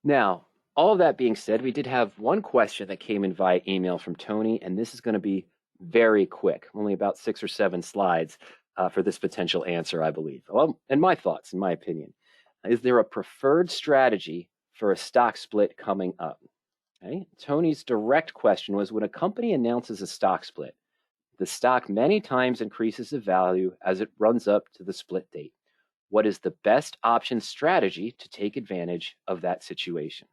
Now, all of that being said, we did have one question that came in via email from Tony, and this is going to be very quick, only about 6 or 7 slides for this potential answer, I believe. Well, and my thoughts, in my opinion. Is there a preferred strategy for a stock split coming up? Okay. Tony's direct question was, when a company announces a stock split, the stock many times increases in value as it runs up to the split date. What is the best option strategy to take advantage of that situation?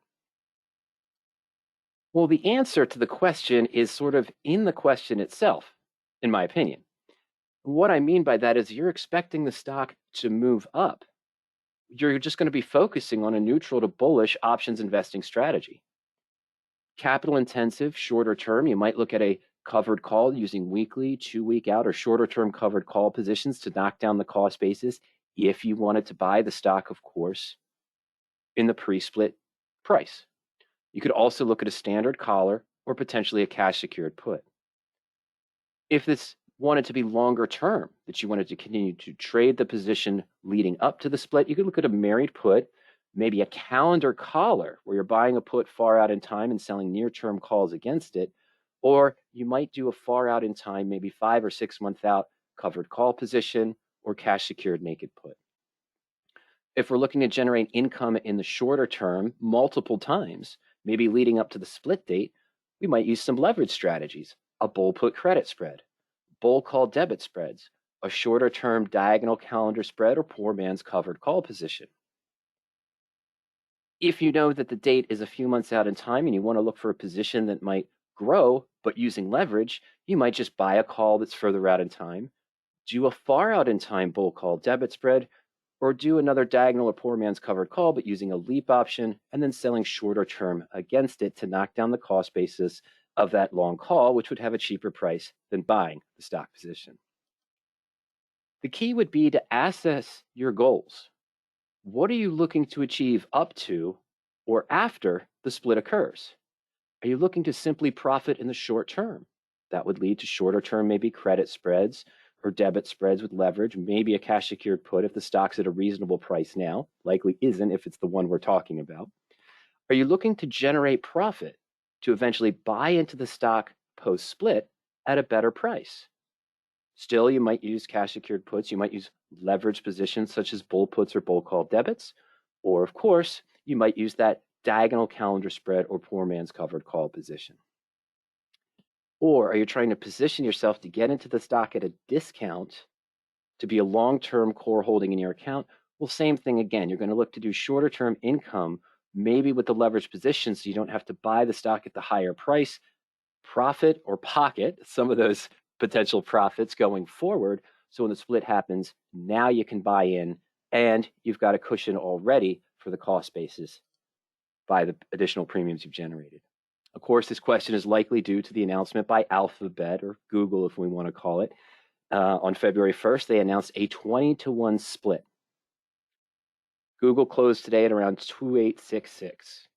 Well, the answer to the question is sort of in the question itself, in my opinion. What I mean by that is you're expecting the stock to move up. You're just going to be focusing on a neutral to bullish options investing strategy. Capital intensive, shorter term, you might look at a covered call using weekly, 2-week out, or shorter term covered call positions to knock down the cost basis if you wanted to buy the stock, of course, in the pre-split price. You could also look at a standard collar or potentially a cash secured put. If this wanted to be longer term, that you wanted to continue to trade the position leading up to the split, you could look at a married put, maybe a calendar collar where you're buying a put far out in time and selling near-term calls against it, or you might do a far out in time, maybe 5 or 6 month out covered call position or cash secured naked put. If we're looking to generate income in the shorter term multiple times, maybe leading up to the split date, we might use some leverage strategies, a bull put credit spread, bull call debit spreads, a shorter term diagonal calendar spread, or poor man's covered call position. If you know that the date is a few months out in time and you want to look for a position that might grow, but using leverage, you might just buy a call that's further out in time, do a far out in time bull call debit spread, or do another diagonal or poor man's covered call, but using a leap option and then selling shorter term against it to knock down the cost basis of that long call, which would have a cheaper price than buying the stock position. The key would be to assess your goals. What are you looking to achieve up to or after the split occurs? Are you looking to simply profit in the short term? That would lead to shorter term, maybe credit spreads or debit spreads with leverage, maybe a cash secured put if the stock's at a reasonable price now, likely isn't if it's the one we're talking about. Are you looking to generate profit to eventually buy into the stock post split at a better price? Still, you might use cash secured puts, you might use leverage positions such as bull puts or bull call debits, or of course, you might use that diagonal calendar spread or poor man's covered call position. Or are you trying to position yourself to get into the stock at a discount to be a long-term core holding in your account? Well, same thing again. You're going to look to do shorter term income, maybe with the leverage position, so you don't have to buy the stock at the higher price, profit or pocket some of those potential profits going forward. So when the split happens, now you can buy in and you've got a cushion already for the cost basis by the additional premiums you've generated. Of course, this question is likely due to the announcement by Alphabet, or Google if we want to call it. On February 1st, they announced a 20-to-1 split. Google closed today at around 2866.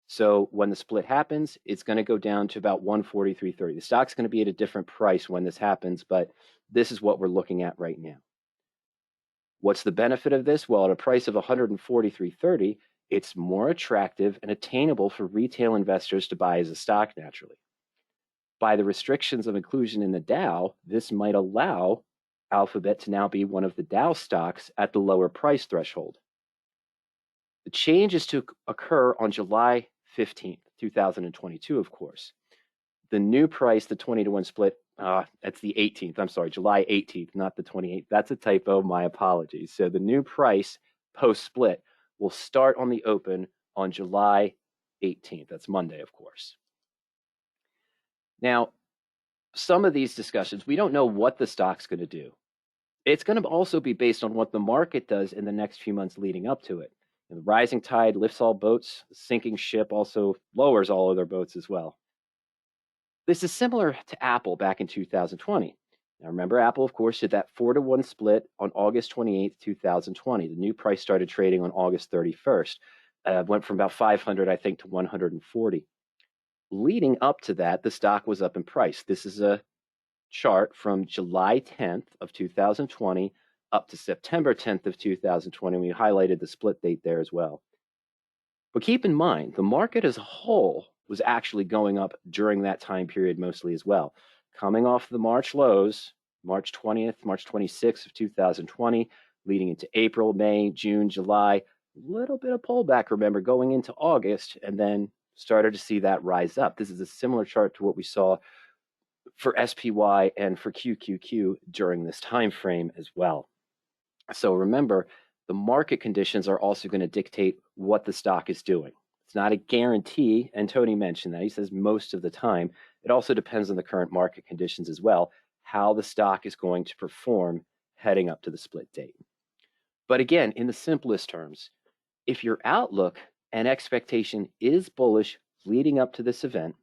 So when the split happens, it's going to go down to about 143.30. The stock's going to be at a different price when this happens, but this is what we're looking at right now. What's the benefit of this? Well, at a price of 143.30, it's more attractive and attainable for retail investors to buy as a stock naturally. By the restrictions of inclusion in the Dow, this might allow Alphabet to now be one of the Dow stocks at the lower price threshold. The change is to occur on July 15th, 2022, of course. The new price, the 20-to-1 split, that's the 18th. I'm sorry, July 18th, not the 28th. That's a typo. My apologies. So the new price post-split will start on the open on July 18th. That's Monday, of course. Now, some of these discussions, we don't know what the stock's going to do. It's going to also be based on what the market does in the next few months leading up to it. And the rising tide lifts all boats. The sinking ship also lowers all other boats as well. This is similar to Apple back in 2020. Now remember, Apple, of course, did that 4-to-1 split on August 28th, 2020. The new price started trading on August 31st. Went from about 500, I think, to 140. Leading up to that, the stock was up in price. This is a chart from July 10th of 2020 up to September 10th of 2020. We highlighted the split date there as well. But keep in mind, the market as a whole was actually going up during that time period mostly as well. Coming off the March lows, March 20th, March 26th of 2020, leading into April, May, June, July, a little bit of pullback, remember, going into August, and then started to see that rise up. This is a similar chart to what we saw for SPY and for QQQ during this time frame as well. So remember, the market conditions are also going to dictate what the stock is doing. It's not a guarantee, and Tony mentioned that. He says most of the time. It also depends on the current market conditions as well, how the stock is going to perform heading up to the split date. But again, in the simplest terms, if your outlook and expectation is bullish leading up to this event,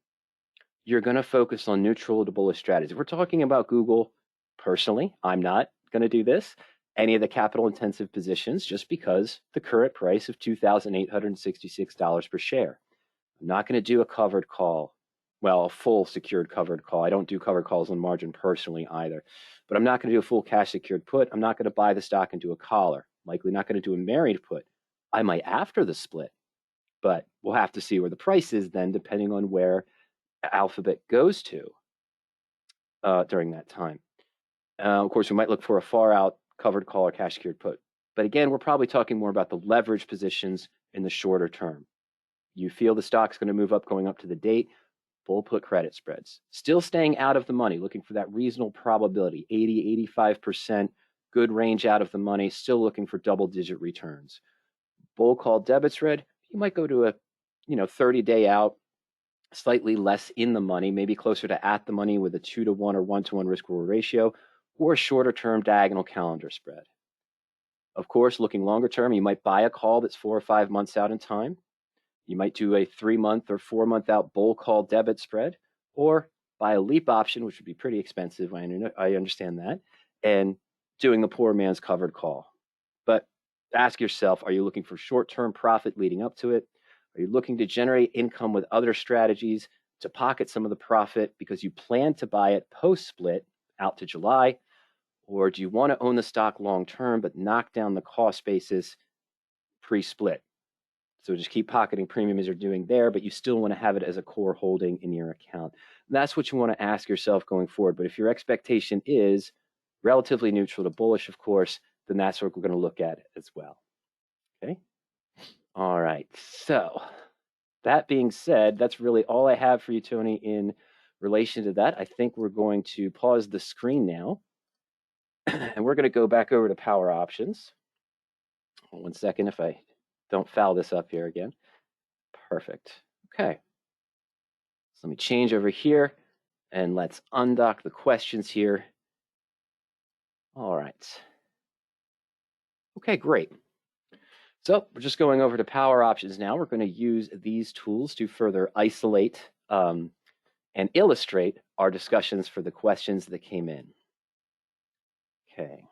you're going to focus on neutral to bullish strategies. If we're talking about Google, personally, I'm not going to do this, any of the capital intensive positions, just because the current price of $2,866 per share. I'm not going to do a covered call, well, a full secured covered call. I don't do covered calls on margin personally either, but I'm not going to do a full cash secured put. I'm not going to buy the stock and do a collar. Likely not going to do a married put. I might after the split, but we'll have to see where the price is then, depending on where Alphabet goes to during that time. Of course, we might look for a far out covered call or cash secured put. But again, we're probably talking more about the leverage positions in the shorter term. You feel the stock's going to move up going up to the date, bull put credit spreads. Still staying out of the money, looking for that reasonable probability, 80, 85%, good range out of the money, still looking for double-digit returns. Bull call debit spread, you might go to a 30-day out, slightly less in the money, maybe closer to at the money with a 2-to-1 or 1-to-1 risk-reward ratio, or a shorter-term diagonal calendar spread. Of course, looking longer term, you might buy a call that's 4 or 5 months out in time. You might do a 3-month or 4-month out bull call debit spread, or buy a leap option, which would be pretty expensive. I understand that, and doing the poor man's covered call. But ask yourself, are you looking for short-term profit leading up to it? Are you looking to generate income with other strategies to pocket some of the profit because you plan to buy it post-split out to July? Or do you want to own the stock long-term but knock down the cost basis pre-split? So just keep pocketing premium as you're doing there, but you still want to have it as a core holding in your account. And that's what you want to ask yourself going forward. But if your expectation is relatively neutral to bullish, of course, then that's what we're going to look at as well. Okay? All right. So that being said, that's really all I have for you, Tony, in relation to that. I think we're going to pause the screen now, and we're going to go back over to power options. 1 second if I don't foul this up here again. Perfect. Okay. So let me change over here, and let's undock the questions here. All right. Okay, great. So we're just going over to power options now. We're going to use these tools to further isolate and illustrate our discussions for the questions that came in. Okay.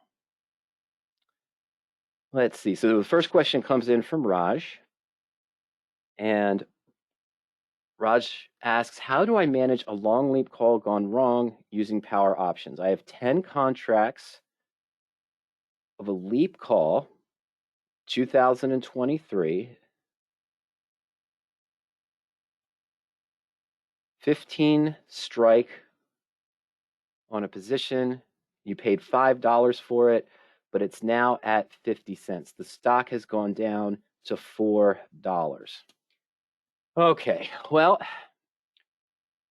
Let's see. So the first question comes in from Raj. And Raj asks, how do I manage a long leap call gone wrong using power options? I have 10 contracts of a leap call, 2023, 15 strike on a position. You paid $5 for it, but it's now at 50 cents. The stock has gone down to $4. Okay, well,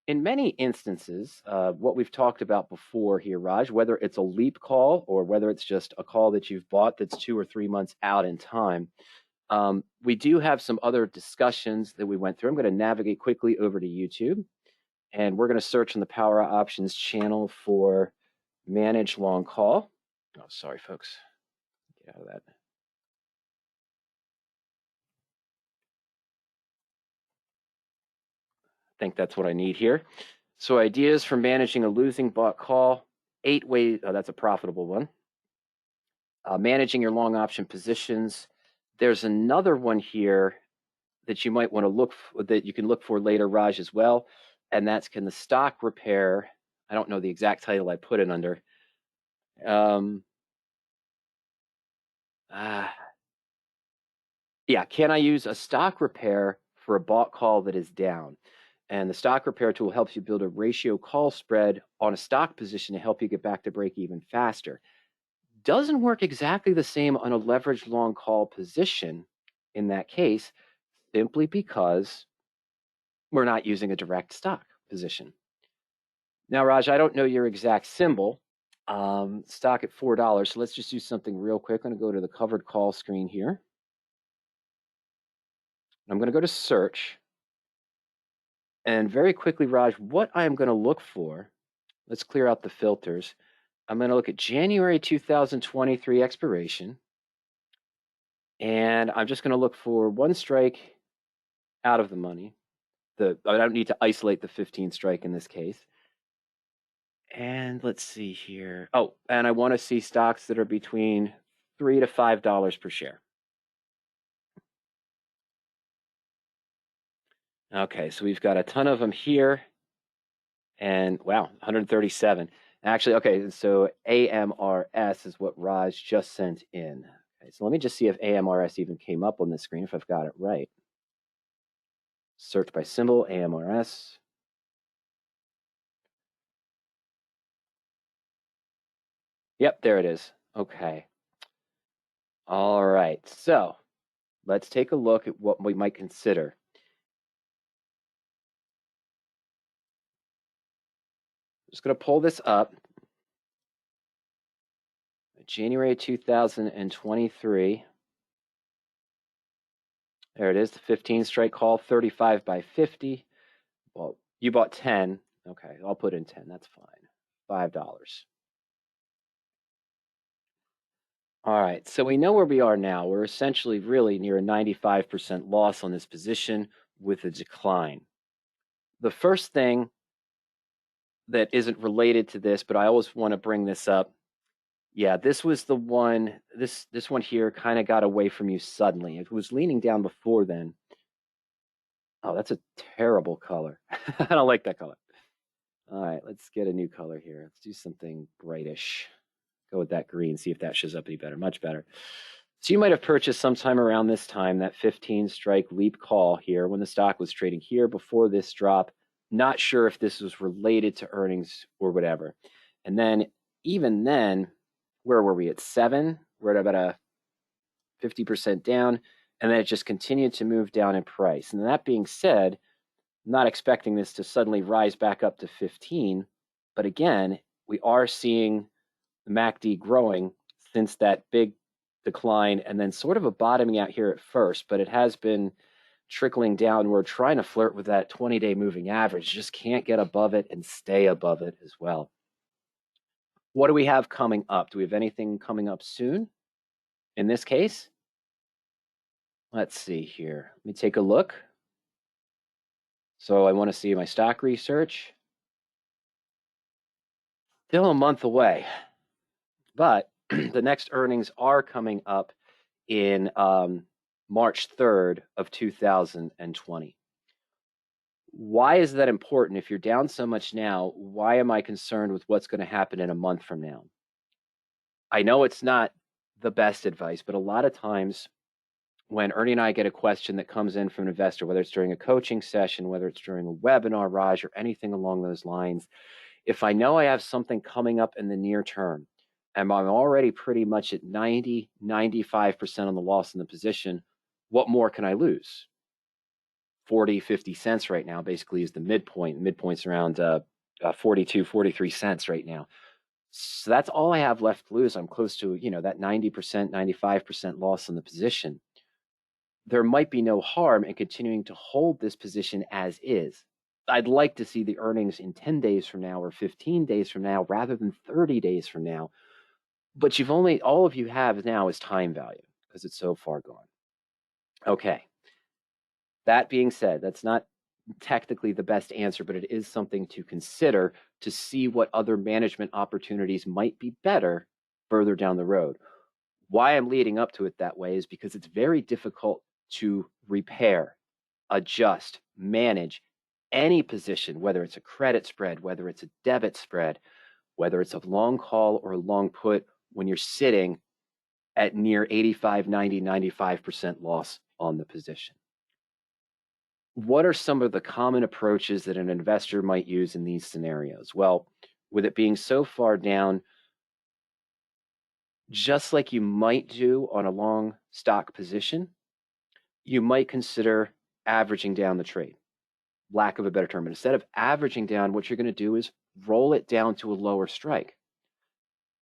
in many instances, what we've talked about before here, Raj, whether it's a leap call or whether it's just a call that you've bought that's 2 or 3 months out in time, we do have some other discussions that we went through. I'm going to navigate quickly over to YouTube, and we're going to search in the Power Options channel for Manage Long Call. Oh, sorry, folks. Get out of that. I think that's what I need here. So ideas for managing a losing bought call, 8 ways. Oh, that's a profitable one. Managing your long option positions. There's another one here that you might want to look for, that you can look for later, Raj, as well. And that's, can the stock repair? I don't know the exact title I put it under. Yeah, can I use a stock repair for a bought call that is down? And the stock repair tool helps you build a ratio call spread on a stock position to help you get back to break even faster. Doesn't work exactly the same on a leveraged long call position in that case, simply because we're not using a direct stock position. Now, Raj, I don't know your exact symbol. Stock at $4. So let's just do something real quick. I'm going to go to the covered call screen here. I'm going to go to search. And very quickly, Raj, what I'm going to look for, let's clear out the filters. I'm going to look at January 2023 expiration. And I'm just going to look for one strike out of the money. I don't need to isolate the 15 strike in this case. And let's see here. Oh, and I want to see stocks that are between $3 to $5 per share. Okay, so we've got a ton of them here. And wow, 137. Actually, okay, so AMRS is what Raj just sent in. Okay, so let me just see if AMRS even came up on this screen, if I've got it right. Search by symbol, AMRS. Yep, there it is. Okay. All right, so let's take a look at what we might consider. Just going to pull this up. January 2023. There it is, the 15 strike call, 35 by 50. Well, you bought 10. Okay, I'll put in 10. That's fine. $5. All right, so we know where we are now. We're essentially really near a 95% loss on this position with a decline. The first thing that isn't related to this, but I always want to bring this up. Yeah, this was the one, this one here kind of got away from you suddenly. It was leaning down before then. Oh, that's a terrible color. I don't like that color. All right, let's get a new color here. Let's do something brightish. Go with that green, see if that shows up any better. Much better. So you might have purchased sometime around this time that 15 strike leap call here when the stock was trading here before this drop. Not sure if this was related to earnings or whatever. And then even then, where were we at 7? We're at about a 50% down, and then it just continued to move down in price. And that being said, I'm not expecting this to suddenly rise back up to 15, but again, we are seeing the MACD growing since that big decline and then sort of a bottoming out here at first, but it has been trickling down. We're trying to flirt with that 20-day moving average, just can't get above it and stay above it as well. What do we have coming up? Do we have anything coming up soon? In this case, let's see here. Let me take a look. So I want to see my stock research. Still a month away, but the next earnings are coming up in March 3rd of 2020. Why is that important? If you're down so much now, why am I concerned with what's going to happen in a month from now? I know it's not the best advice, but a lot of times when Ernie and I get a question that comes in from an investor, whether it's during a coaching session, whether it's during a webinar, Raj, or anything along those lines, if I know I have something coming up in the near term, and I'm already pretty much at 90, 95% on the loss in the position, what more can I lose? 40, 50 cents right now basically is the midpoint. Midpoint's around 42, 43 cents right now. So that's all I have left to lose. I'm close to, that 90%, 95% loss in the position. There might be no harm in continuing to hold this position as is. I'd like to see the earnings in 10 days from now or 15 days from now rather than 30 days from now. But all of you have now is time value because it's so far gone. Okay. That being said, that's not technically the best answer, but it is something to consider to see what other management opportunities might be better further down the road. Why I'm leading up to it that way is because it's very difficult to repair, adjust, manage any position, whether it's a credit spread, whether it's a debit spread, whether it's a long call or a long put, when you're sitting at near 85, 90, 95% loss on the position. What are some of the common approaches that an investor might use in these scenarios? Well, with it being so far down, just like you might do on a long stock position, you might consider averaging down the trade, lack of a better term. But instead of averaging down, what you're going to do is roll it down to a lower strike.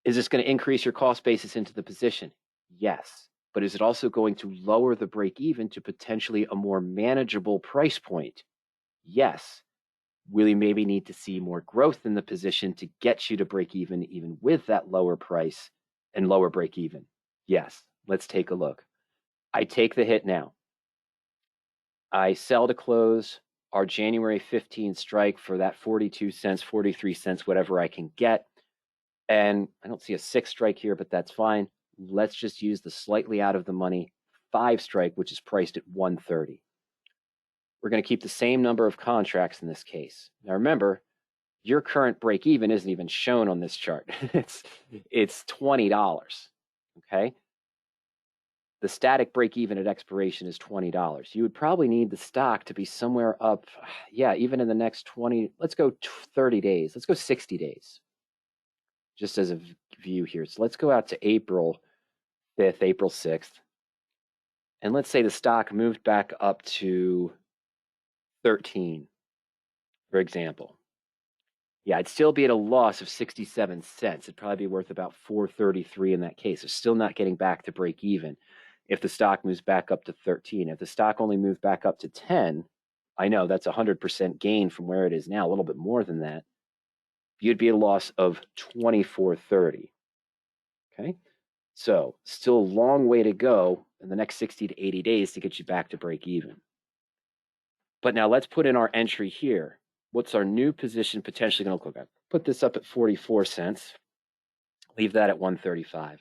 Is this going to increase your cost basis into the position? Yes. But is it also going to lower the break even to potentially a more manageable price point? Yes. Will you maybe need to see more growth in the position to get you to break even with that lower price and lower break even? Yes. Let's take a look. I take the hit now. I sell to close our January 15 strike for that 42 cents, 43 cents, whatever I can get. And I don't see a 6 strike here, but that's fine. Let's just use the slightly out of the money 5 strike, which is priced at 130. We're going to keep the same number of contracts in this case. Now remember, your current break even isn't even shown on this chart. it's $20. Okay. The static break even at expiration is $20. You would probably need the stock to be somewhere up, yeah, even in the next 20, let's go 30 days. Let's go 60 days. Just as a view here. So let's go out to April 5th, April 6th. And let's say the stock moved back up to 13, for example. Yeah, I'd still be at a loss of 67 cents. It'd probably be worth about 433 in that case. It's still not getting back to break even if the stock moves back up to 13. If the stock only moved back up to 10, I know that's 100% gain from where it is now, a little bit more than that. You'd be at a loss of 2430. Okay, so still a long way to go in the next 60 to 80 days to get you back to break even. But now let's put in our entry here. What's our new position potentially going to look like? Put this up at 44 cents. Leave that at 135.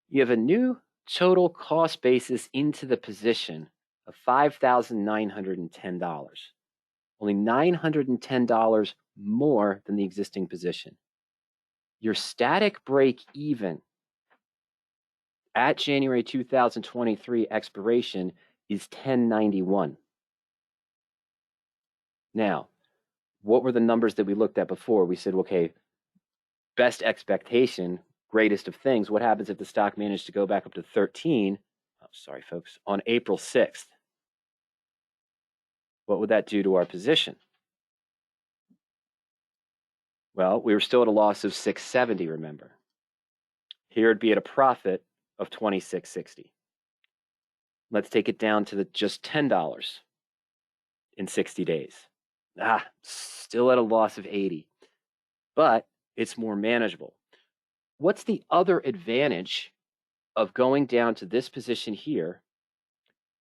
You have a new total cost basis into the position of $5,910. Only $910 more than the existing position. Your static break even at January 2023 expiration is 1091. Now, what were the numbers that we looked at before? We said, okay, best expectation, greatest of things. What happens if the stock managed to go back up to 13? Oh, sorry, folks, on April 6th. What would that do to our position? Well, we were still at a loss of 670, remember. Here it'd be at a profit of 26.60. Let's take it down to just $10 in 60 days. Still at a loss of 80, but it's more manageable. What's the other advantage of going down to this position here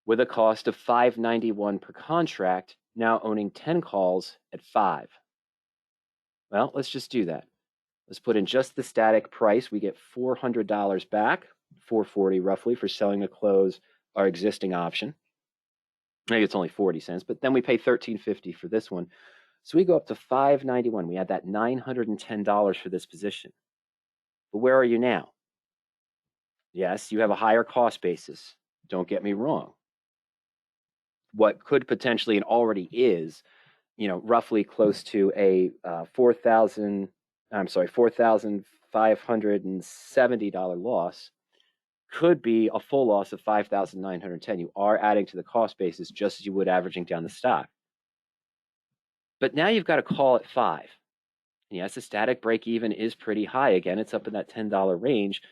with a cost of $591 per contract, now owning 10 calls at 5? Well, let's just do that. Let's put in just the static price. We get $400 back, $440 roughly, for selling to close our existing option. Maybe it's only 40 cents, but then we pay $13.50 for this one. So we go up to $591. We add that $910 for this position. But where are you now? Yes, you have a higher cost basis. Don't get me wrong. What could potentially and already is, roughly close to a $4,570 loss could be a full loss of $5,910. You are adding to the cost basis just as you would averaging down the stock. But now you've got a call at 5. And yes, the static break even is pretty high. Again, it's up in that $10 range.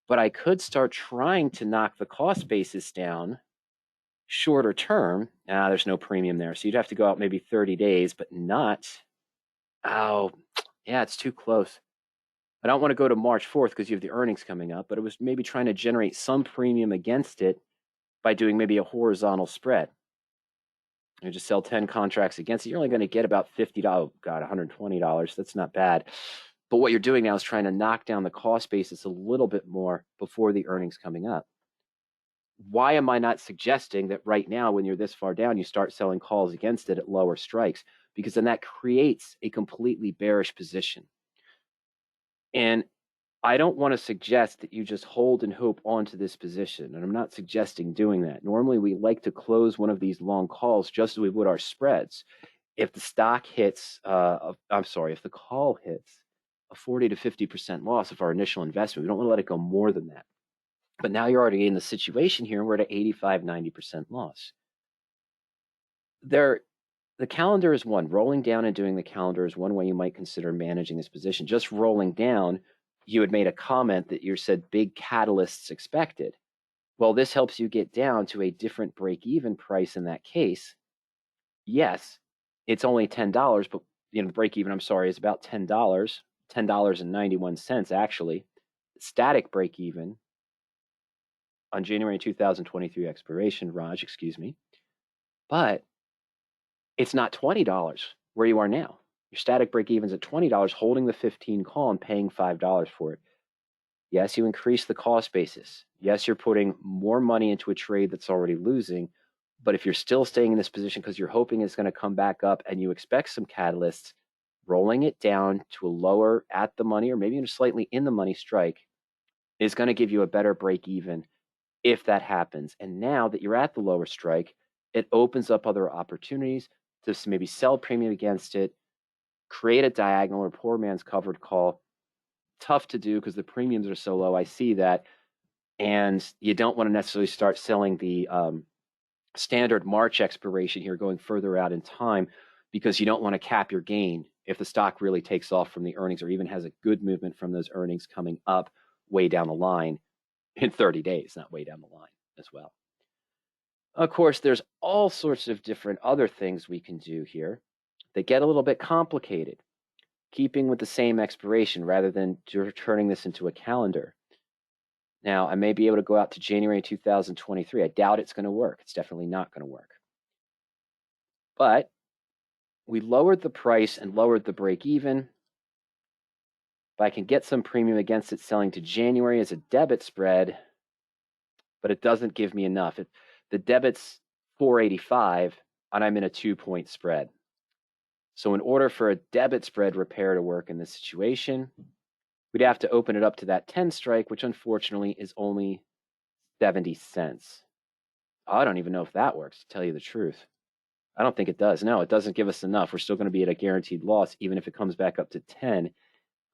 But I could start trying to knock the cost basis down shorter term. There's no premium there. So you'd have to go out maybe 30 days, but not. Oh, yeah, it's too close. I don't want to go to March 4th because you have the earnings coming up, but it was maybe trying to generate some premium against it by doing maybe a horizontal spread. You just sell 10 contracts against it. You're only going to get about $50. Oh, God, $120. That's not bad. But what you're doing now is trying to knock down the cost basis a little bit more before the earnings coming up. Why am I not suggesting that right now, when you're this far down, you start selling calls against it at lower strikes? Because then that creates a completely bearish position. And I don't want to suggest that you just hold and hope onto this position, and I'm not suggesting doing that. Normally, we like to close one of these long calls just as we would our spreads. If the stock hits, if the call hits a 40 to 50% loss of our initial investment, we don't want to let it go more than that. But now you're already in the situation here, and we're at an 85, 90% loss. The calendar is one. Rolling down and doing the calendar is one way you might consider managing this position. Just rolling down, you had made a comment that you said big catalysts expected. Well, this helps you get down to a different break-even price in that case. Yes, it's only $10, but the break-even, I'm sorry, is about $10, $10.91 actually. Static break-even on January 2023 expiration, Raj, excuse me. But it's not $20 where you are now. Your static break-even's at $20, holding the 15 call and paying $5 for it. Yes, you increase the cost basis. Yes, you're putting more money into a trade that's already losing. But if you're still staying in this position because you're hoping it's going to come back up and you expect some catalysts, rolling it down to a lower at the money or maybe even slightly in the money strike is going to give you a better break even if that happens. And now that you're at the lower strike, it opens up other opportunities to maybe sell premium against it, create a diagonal or poor man's covered call. Tough to do because the premiums are so low. I see that. And you don't want to necessarily start selling the standard March expiration here going further out in time because you don't want to cap your gain if the stock really takes off from the earnings or even has a good movement from those earnings coming up way down the line in 30 days, not way down the line as well. Of course, there's all sorts of different other things we can do here that get a little bit complicated, keeping with the same expiration rather than turning this into a calendar. Now, I may be able to go out to January 2023. I doubt it's going to work. It's definitely not going to work. But we lowered the price and lowered the break even. But I can get some premium against it selling to January as a debit spread, but it doesn't give me enough. The debit's 485, and I'm in a 2-point spread. So in order for a debit spread repair to work in this situation, we'd have to open it up to that 10 strike, which unfortunately is only 70 cents. I don't even know if that works, to tell you the truth. I don't think it does. No, it doesn't give us enough. We're still going to be at a guaranteed loss, even if it comes back up to 10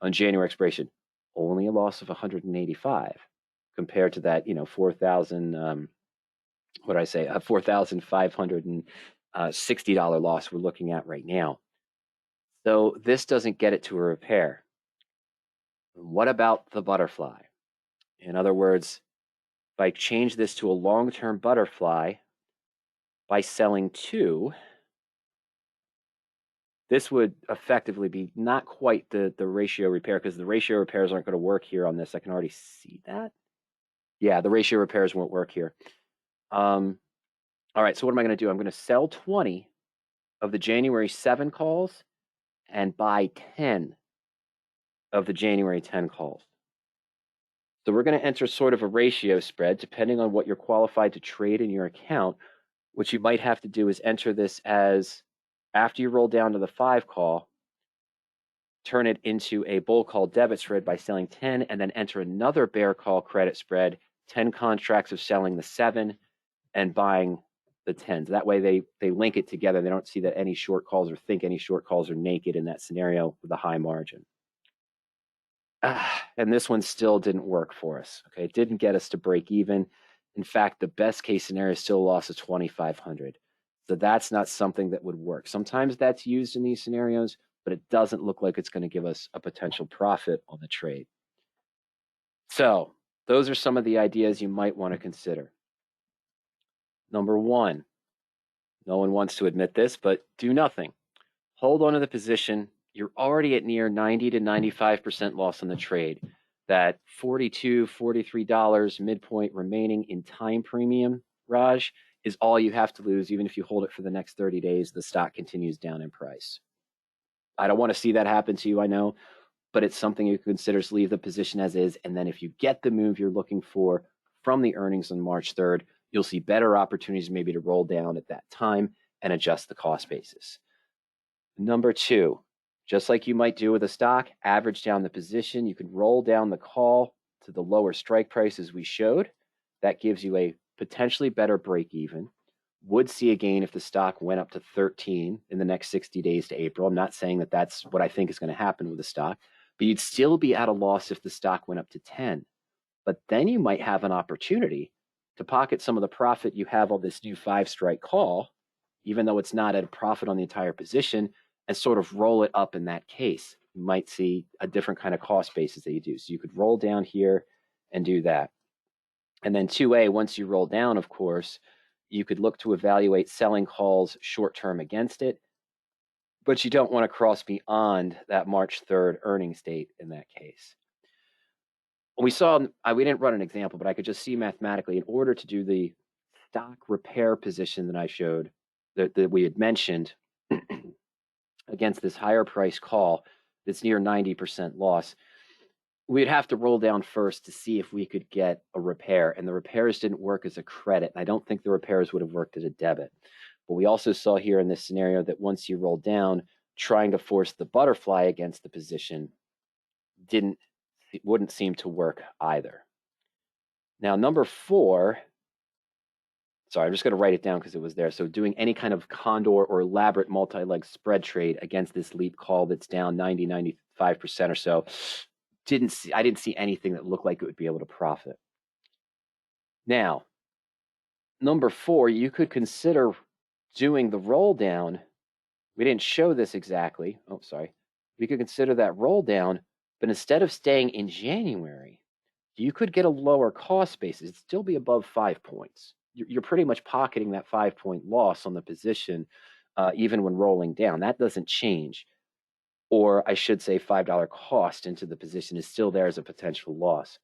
on January expiration. Only a loss of 185 compared to that, 4,000, $4,560 loss we're looking at right now. So this doesn't get it to a repair. What about the butterfly? In other words, if I change this to a long-term butterfly by selling 2, this would effectively be not quite the ratio repair because the ratio repairs aren't going to work here on this. I can already see that. Yeah, the ratio repairs won't work here. All right, so what am I going to do? I'm going to sell 20 of the January 7 calls and buy 10 of the January 10 calls. So we're going to enter sort of a ratio spread depending on what you're qualified to trade in your account. What you might have to do is enter this as after you roll down to the 5 call, turn it into a bull call debit spread by selling 10 and then enter another bear call credit spread, 10 contracts of selling the 7 and buying the 10s. That way they link it together. They don't see that any short calls or think any short calls are naked in that scenario with a high margin. And this one still didn't work for us. Okay, it didn't get us to break even. In fact, the best case scenario is still a loss of 2,500. So that's not something that would work. Sometimes that's used in these scenarios, but it doesn't look like it's going to give us a potential profit on the trade. So those are some of the ideas you might want to consider. Number 1, no one wants to admit this, but do nothing. Hold on to the position. You're already at near 90 to 95% loss on the trade. That $42, $43 midpoint remaining in time premium, Raj, is all you have to lose, even if you hold it for the next 30 days, the stock continues down in price. I don't want to see that happen to you, I know, but it's something you consider to leave the position as is. And then if you get the move you're looking for from the earnings on March 3rd, you'll see better opportunities maybe to roll down at that time and adjust the cost basis. Number 2, Just like you might do with a stock, average down the position. You can roll down the call to the lower strike price as we showed. That gives you a potentially better break even. Would see a gain if the stock went up to 13 in the next 60 days to April. I'm not saying that that's what I think is going to happen with the stock, but you'd still be at a loss if the stock went up to 10. But then you might have an opportunity to pocket some of the profit you have on this new 5-strike call, even though it's not at a profit on the entire position, and sort of roll it up in that case. You might see a different kind of cost basis that you do. So you could roll down here and do that. And then 2A, once you roll down, of course, you could look to evaluate selling calls short-term against it, but you don't want to cross beyond that March 3rd earnings date in that case. We saw, we didn't run an example, but I could just see mathematically, in order to do the stock repair position that I showed, that we had mentioned against this higher price call that's near 90% loss, we'd have to roll down first to see if we could get a repair. And the repairs didn't work as a credit. And I don't think the repairs would have worked as a debit. But we also saw here in this scenario that once you roll down, trying to force the butterfly against the position wouldn't seem to work either. Now, number 4, sorry, I'm just going to write it down because it was there. So doing any kind of condor or elaborate multi-leg spread trade against this leap call that's down 90, 95% or so, I didn't see anything that looked like it would be able to profit. Now, number 4, you could consider doing the roll down. We didn't show this exactly. Oh, sorry. We could consider that roll down, but instead of staying in January, you could get a lower cost basis. It'd still be above 5 points. You're pretty much pocketing that 5-point loss on the position, even when rolling down. That doesn't change. Or I should say $5 cost into the position is still there as a potential loss.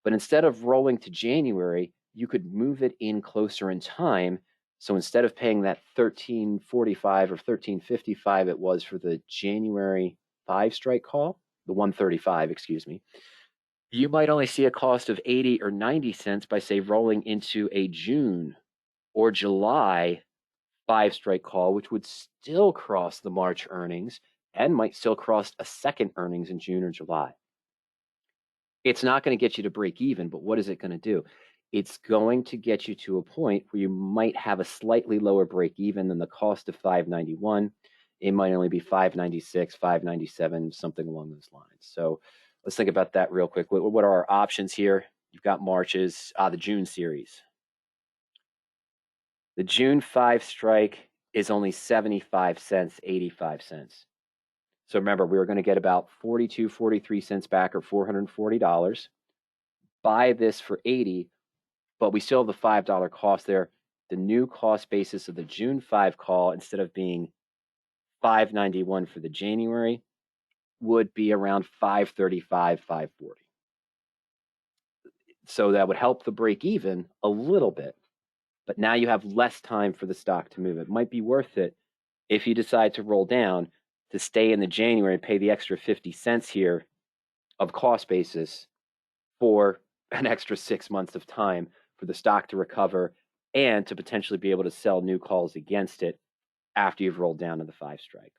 But instead of rolling to January, you could move it in closer in time. So instead of paying that $13.45 or $13.55 it was for the January 5-strike call, the 135, excuse me, you might only see a cost of 80 or 90 cents by, say, rolling into a June or July 5-strike call, which would still cross the March earnings and might still cross a second earnings in June or July. It's not going to get you to break even, but what is it going to do? It's going to get you to a point where you might have a slightly lower break even than the cost of $5.91. It might only be $5.96, $5.97, something along those lines. So let's think about that real quick. What are our options here? You've got March's, the June series. The June 5-strike is only 75 cents, 85 cents. So remember, we were going to get about 42, 43 cents back, or $440. Buy this for 80, but we still have the $5 cost there. The new cost basis of the June 5 call, instead of being $5.91 for the January, would be around $5.35, $5.40. So that would help the break even a little bit, but now you have less time for the stock to move. It might be worth it if you decide to roll down to stay in the January and pay the extra 50 cents here of cost basis for an extra 6 months of time for the stock to recover and to potentially be able to sell new calls against it after you've rolled down to the 5-strike.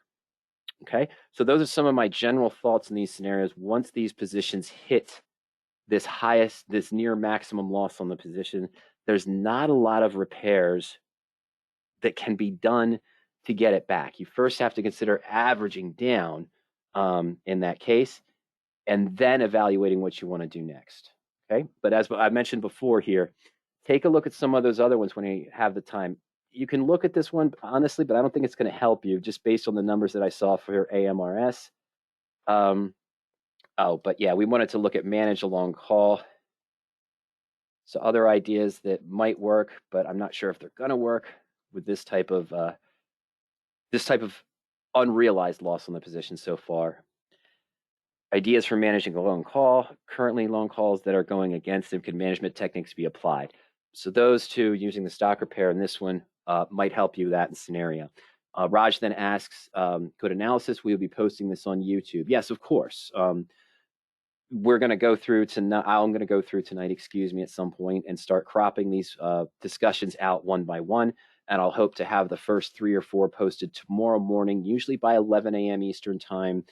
Okay, so those are some of my general thoughts in these scenarios. Once these positions hit this near maximum loss on the position, there's not a lot of repairs that can be done to get it back. You first have to consider averaging down in that case, and then evaluating what you want to do next. Okay, but as I mentioned before here, take a look at some of those other ones when you have the time. You can look at this one honestly, but I don't think it's going to help you just based on the numbers that I saw for AMRS. But yeah, we wanted to look at manage a long call. So other ideas that might work, but I'm not sure if they're going to work with this type of unrealized loss on the position so far. Ideas for managing a long call. Currently, long calls that are going against them, can management techniques be applied? So those two, using the stock repair and this one, might help you that scenario. Raj then asks, good analysis. We'll be posting this on YouTube. Yes, of course. We're going to go through tonight. I'm going to go through tonight, excuse me, at some point and start cropping these discussions out one by one. and I'll hope to have the first 3 or 4 posted tomorrow morning, usually by 11 a.m. Eastern time,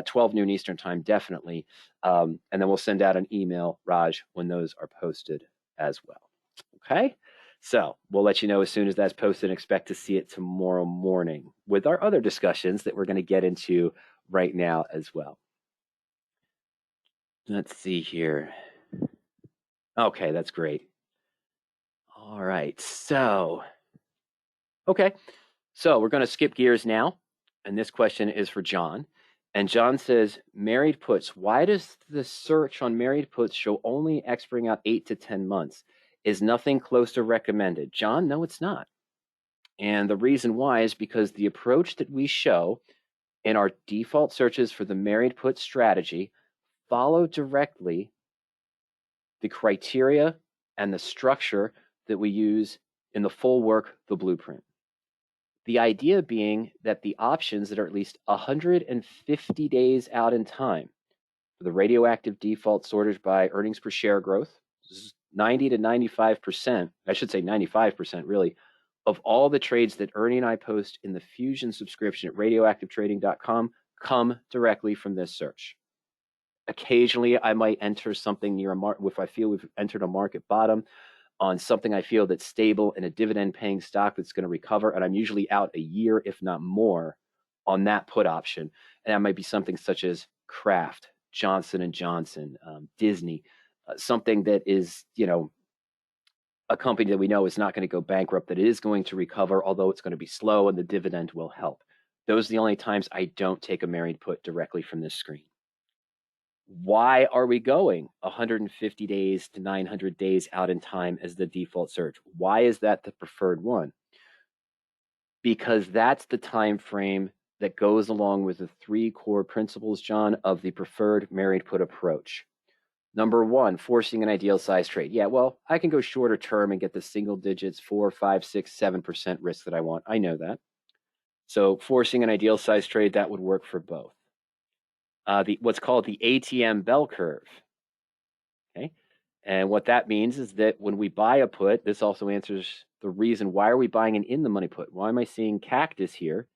12 noon Eastern time, definitely. And then we'll send out an email, Raj, when those are posted as well. Okay? So we'll let you know as soon as that's posted and expect to see it tomorrow morning with our other discussions that we're going to get into right now as well. Let's see here. Okay, that's great. All right, so we're going to skip gears now, and this question is for John. And John says, Married Puts, why does the search on Married Puts show only expiring out 8 to 10 months? Is nothing close to recommended? John, no, it's not. And the reason why is because the approach that we show in our default searches for the Married Put strategy follow directly the criteria and the structure that we use in the full work, the blueprint. The idea being that the options that are at least 150 days out in time for the radioactive default sorted by earnings per share growth, 90 to 95%, I should say 95% really, of all the trades that Ernie and I post in the Fusion subscription at radioactivetrading.com come directly from this search. Occasionally, I might enter something near a market if I feel we've entered a market bottom on something I feel that's stable in a dividend-paying stock that's going to recover, and I'm usually out a year, if not more, on that put option. And that might be something such as Kraft, Johnson & Johnson, Disney, something that is, a company that we know is not going to go bankrupt, that is going to recover, although it's going to be slow and the dividend will help. Those are the only times I don't take a Married Put directly from this screen. Why are we going 150 days to 900 days out in time as the default search? Why is that the preferred one? Because that's the time frame that goes along with the 3 core principles, John, of the preferred Married Put approach. Number 1, forcing an ideal size trade. Yeah, well, I can go shorter term and get the single digits, 4, 5, 6, 7% risk that I want. I know that. So forcing an ideal size trade, that would work for both. What's called the ATM bell curve. Okay, and what that means is that when we buy a put, this also answers the reason why are we buying an in the money put? Why am I seeing Cactus here,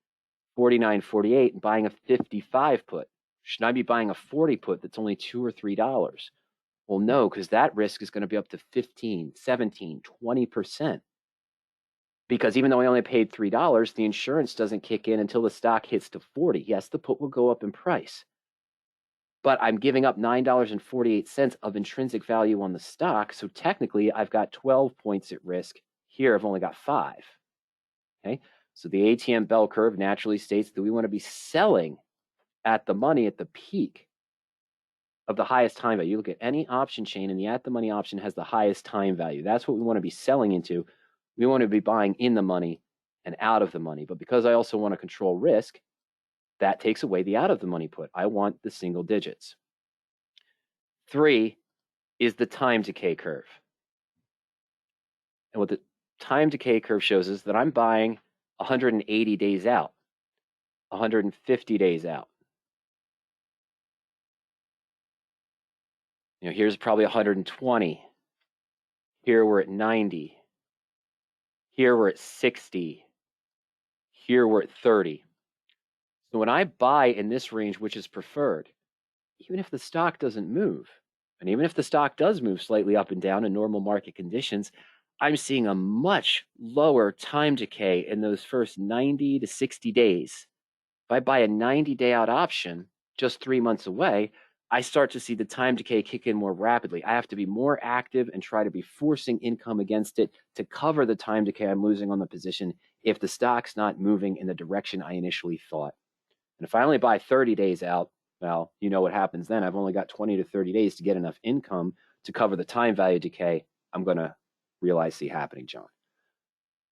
49.48, and buying a 55 put? Should I be buying a 40 put that's only $2 or $3? Well, no, because that risk is going to be up to 15, 17, 20%. Because even though I only paid $3, the insurance doesn't kick in until the stock hits to 40. Yes, the put will go up in price, but I'm giving up $9.48 of intrinsic value on the stock. So technically, I've got 12 points at risk. Here, I've only got 5. Okay, so the ATM bell curve naturally states that we want to be selling at the money at the peak of the highest time value. You look at any option chain, and the at the money option has the highest time value. That's what we want to be selling into. We want to be buying in the money and out of the money. But because I also want to control risk, that takes away the out of the money put. I want the single digits. 3 is the time decay curve. And what the time decay curve shows is that I'm buying 180 days out, 150 days out. Here's probably 120. Here we're at 90. Here we're at 60. Here we're at 30. So when I buy in this range, which is preferred, even if the stock doesn't move, and even if the stock does move slightly up and down in normal market conditions, I'm seeing a much lower time decay in those first 90 to 60 days. If I buy a 90-day out option just 3 months away, I start to see the time decay kick in more rapidly. I have to be more active and try to be forcing income against it to cover the time decay I'm losing on the position if the stock's not moving in the direction I initially thought. And if I only buy 30 days out, well, you know what happens then. I've only got 20 to 30 days to get enough income to cover the time value decay I'm going to realize see happening, John.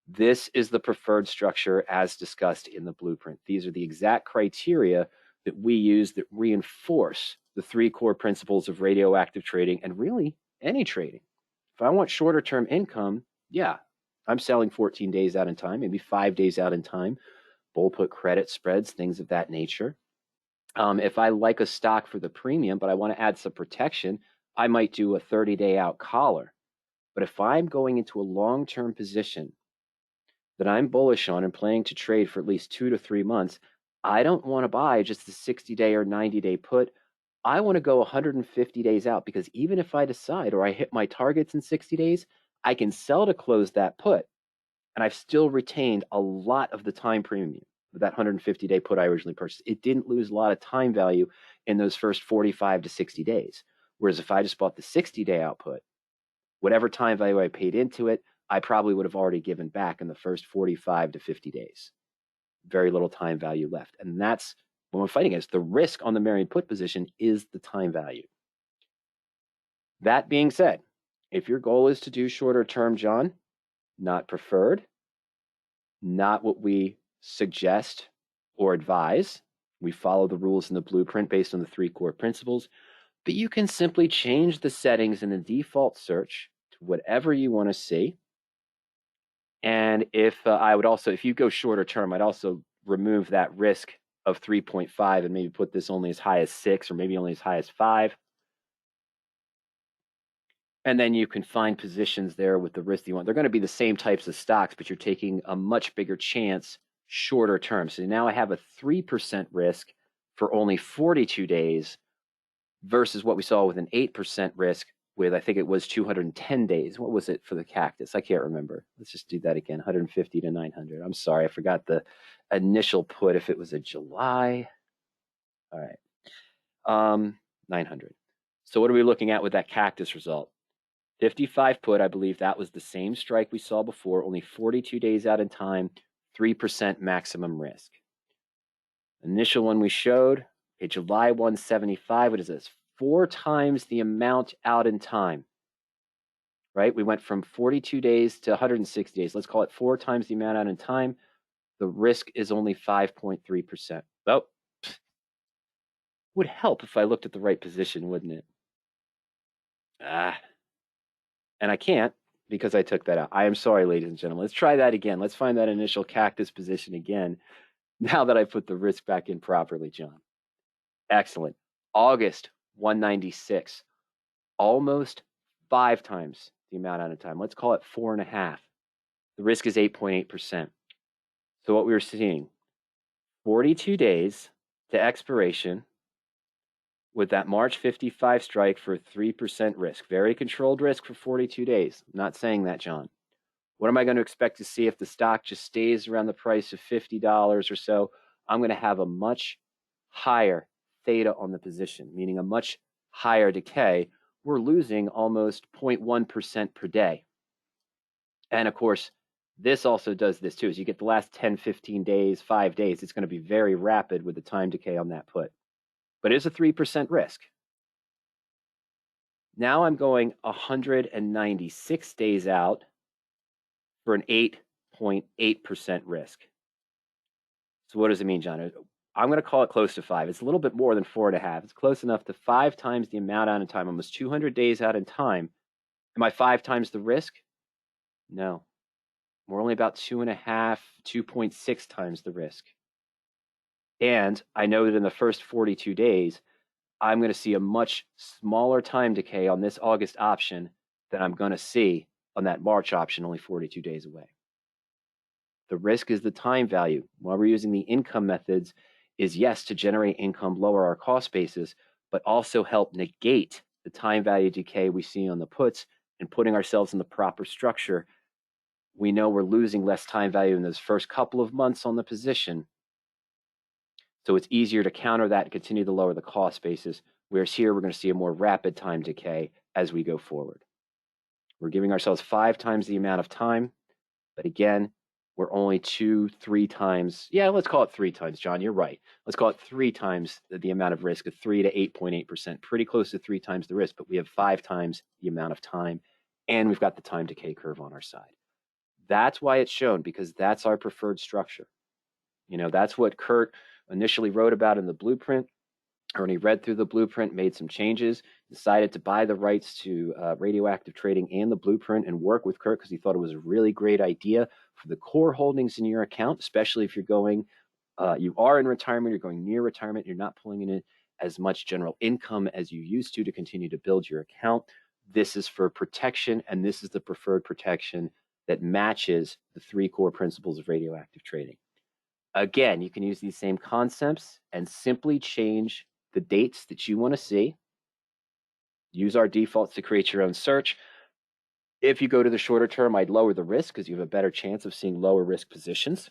This is the preferred structure as discussed in the blueprint. These are the exact criteria that we use that reinforce the 3 core principles of radioactive trading and really any trading. If I want shorter term income, yeah, I'm selling 14 days out in time, maybe 5 days out in time, bull put credit spreads, things of that nature. If I like a stock for the premium, but I want to add some protection, I might do a 30-day out collar. But if I'm going into a long-term position that I'm bullish on and planning to trade for at least 2 to 3 months, I don't want to buy just the 60-day or 90-day put. I want to go 150 days out, because even if I decide or I hit my targets in 60 days, I can sell to close that put, and I've still retained a lot of the time premium with that 150-day put I originally purchased. It didn't lose a lot of time value in those first 45 to 60 days. Whereas if I just bought the 60-day output, whatever time value I paid into it, I probably would have already given back in the first 45 to 50 days. Very little time value left. And that's what I'm fighting against. The risk on the married put position is the time value. That being said, if your goal is to do shorter term, John, not preferred, not what we suggest or advise. We follow the rules in the blueprint based on the 3 core principles, but you can simply change the settings in the default search to whatever you want to see. And if if you go shorter term, I'd also remove that risk of 3.5 and maybe put this only as high as 6 or maybe only as high as 5. And then you can find positions there with the risk you want. They're going to be the same types of stocks, but you're taking a much bigger chance shorter term. So now I have a 3% risk for only 42 days versus what we saw with an 8% risk with, I think it was 210 days. What was it for the cactus? I can't remember. Let's just do that again, 150 to 900. I'm sorry, I forgot the initial put, if it was a July. All right, 900. So what are we looking at with that cactus result? 55 put, I believe that was the same strike we saw before, only 42 days out in time, 3% maximum risk. Initial one we showed, okay, July 175, what is this? 4 times the amount out in time, right? We went from 42 days to 160 days. Let's call it 4 times the amount out in time. The risk is only 5.3%. Well, would help if I looked at the right position, wouldn't it? And I can't because I took that out. I am sorry, ladies and gentlemen. Let's try that again. Let's find that initial cactus position again, now that I put the risk back in properly, John. Excellent. August 196, almost 5 times the amount out of time. Let's call it 4.5. The risk is 8.8%. So what we were seeing, 42 days to expiration with that March 55 strike for 3% risk. Very controlled risk for 42 days. I'm not saying that, John. What am I going to expect to see if the stock just stays around the price of $50 or so? I'm going to have a much higher theta on the position, meaning a much higher decay. We're losing almost 0.1% per day. And of course, this also does this too. As you get the last 10, 15 days, 5 days, it's going to be very rapid with the time decay on that put. But it is a 3% risk. Now I'm going 196 days out for an 8.8% risk. So what does it mean, John? I'm going to call it close to 5. It's a little bit more than 4.5. It's close enough to 5 times the amount out in time, almost 200 days out in time. Am I 5 times the risk? No. We're only about 2.5, 2.6 times the risk. And I know that in the first 42 days, I'm going to see a much smaller time decay on this August option than I'm going to see on that March option, only 42 days away. The risk is the time value. While we're using the income methods, is yes, to generate income, lower our cost basis, but also help negate the time value decay we see on the puts and putting ourselves in the proper structure. We know we're losing less time value in those first couple of months on the position. So it's easier to counter that and continue to lower the cost basis, whereas here we're going to see a more rapid time decay as we go forward. We're giving ourselves 5 times the amount of time, but again, we're only 2, 3 times. Yeah, let's call it 3 times, John. You're right. Let's call it 3 times the amount of risk, of 3 to 8.8%, pretty close to 3 times the risk, but we have 5 times the amount of time, and we've got the time decay curve on our side. That's why it's shown, because that's our preferred structure. You know, that's what Kurt initially wrote about in the blueprint, or when he read through the blueprint, made some changes, decided to buy the rights to RadioActive Trading and the blueprint and work with Kurt because he thought it was a really great idea for the core holdings in your account, especially if you're going, you are in retirement, you're going near retirement, you're not pulling in as much general income as you used to continue to build your account. This is for protection, and this is the preferred protection that matches the 3 core principles of radioactive trading. Again, you can use these same concepts and simply change the dates that you want to see. Use our defaults to create your own search. If you go to the shorter term, I'd lower the risk because you have a better chance of seeing lower risk positions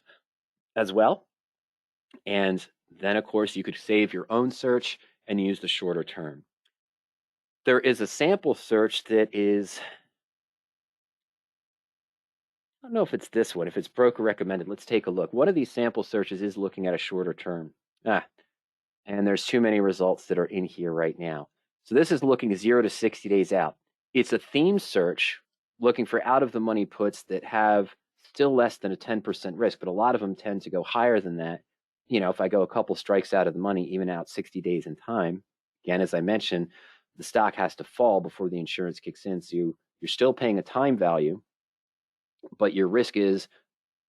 as well. And then, of course, you could save your own search and use the shorter term. There is a sample search that is, I don't know if it's this one, if it's broker recommended. Let's take a look. One of these sample searches is looking at a shorter term. And there's too many results that are in here right now. So this is looking 0 to 60 days out. It's a theme search looking for out of the money puts that have still less than a 10% risk, but a lot of them tend to go higher than that. You know, if I go a couple strikes out of the money, even out 60 days in time, again, as I mentioned, the stock has to fall before the insurance kicks in. So you're still paying a time value, but your risk is,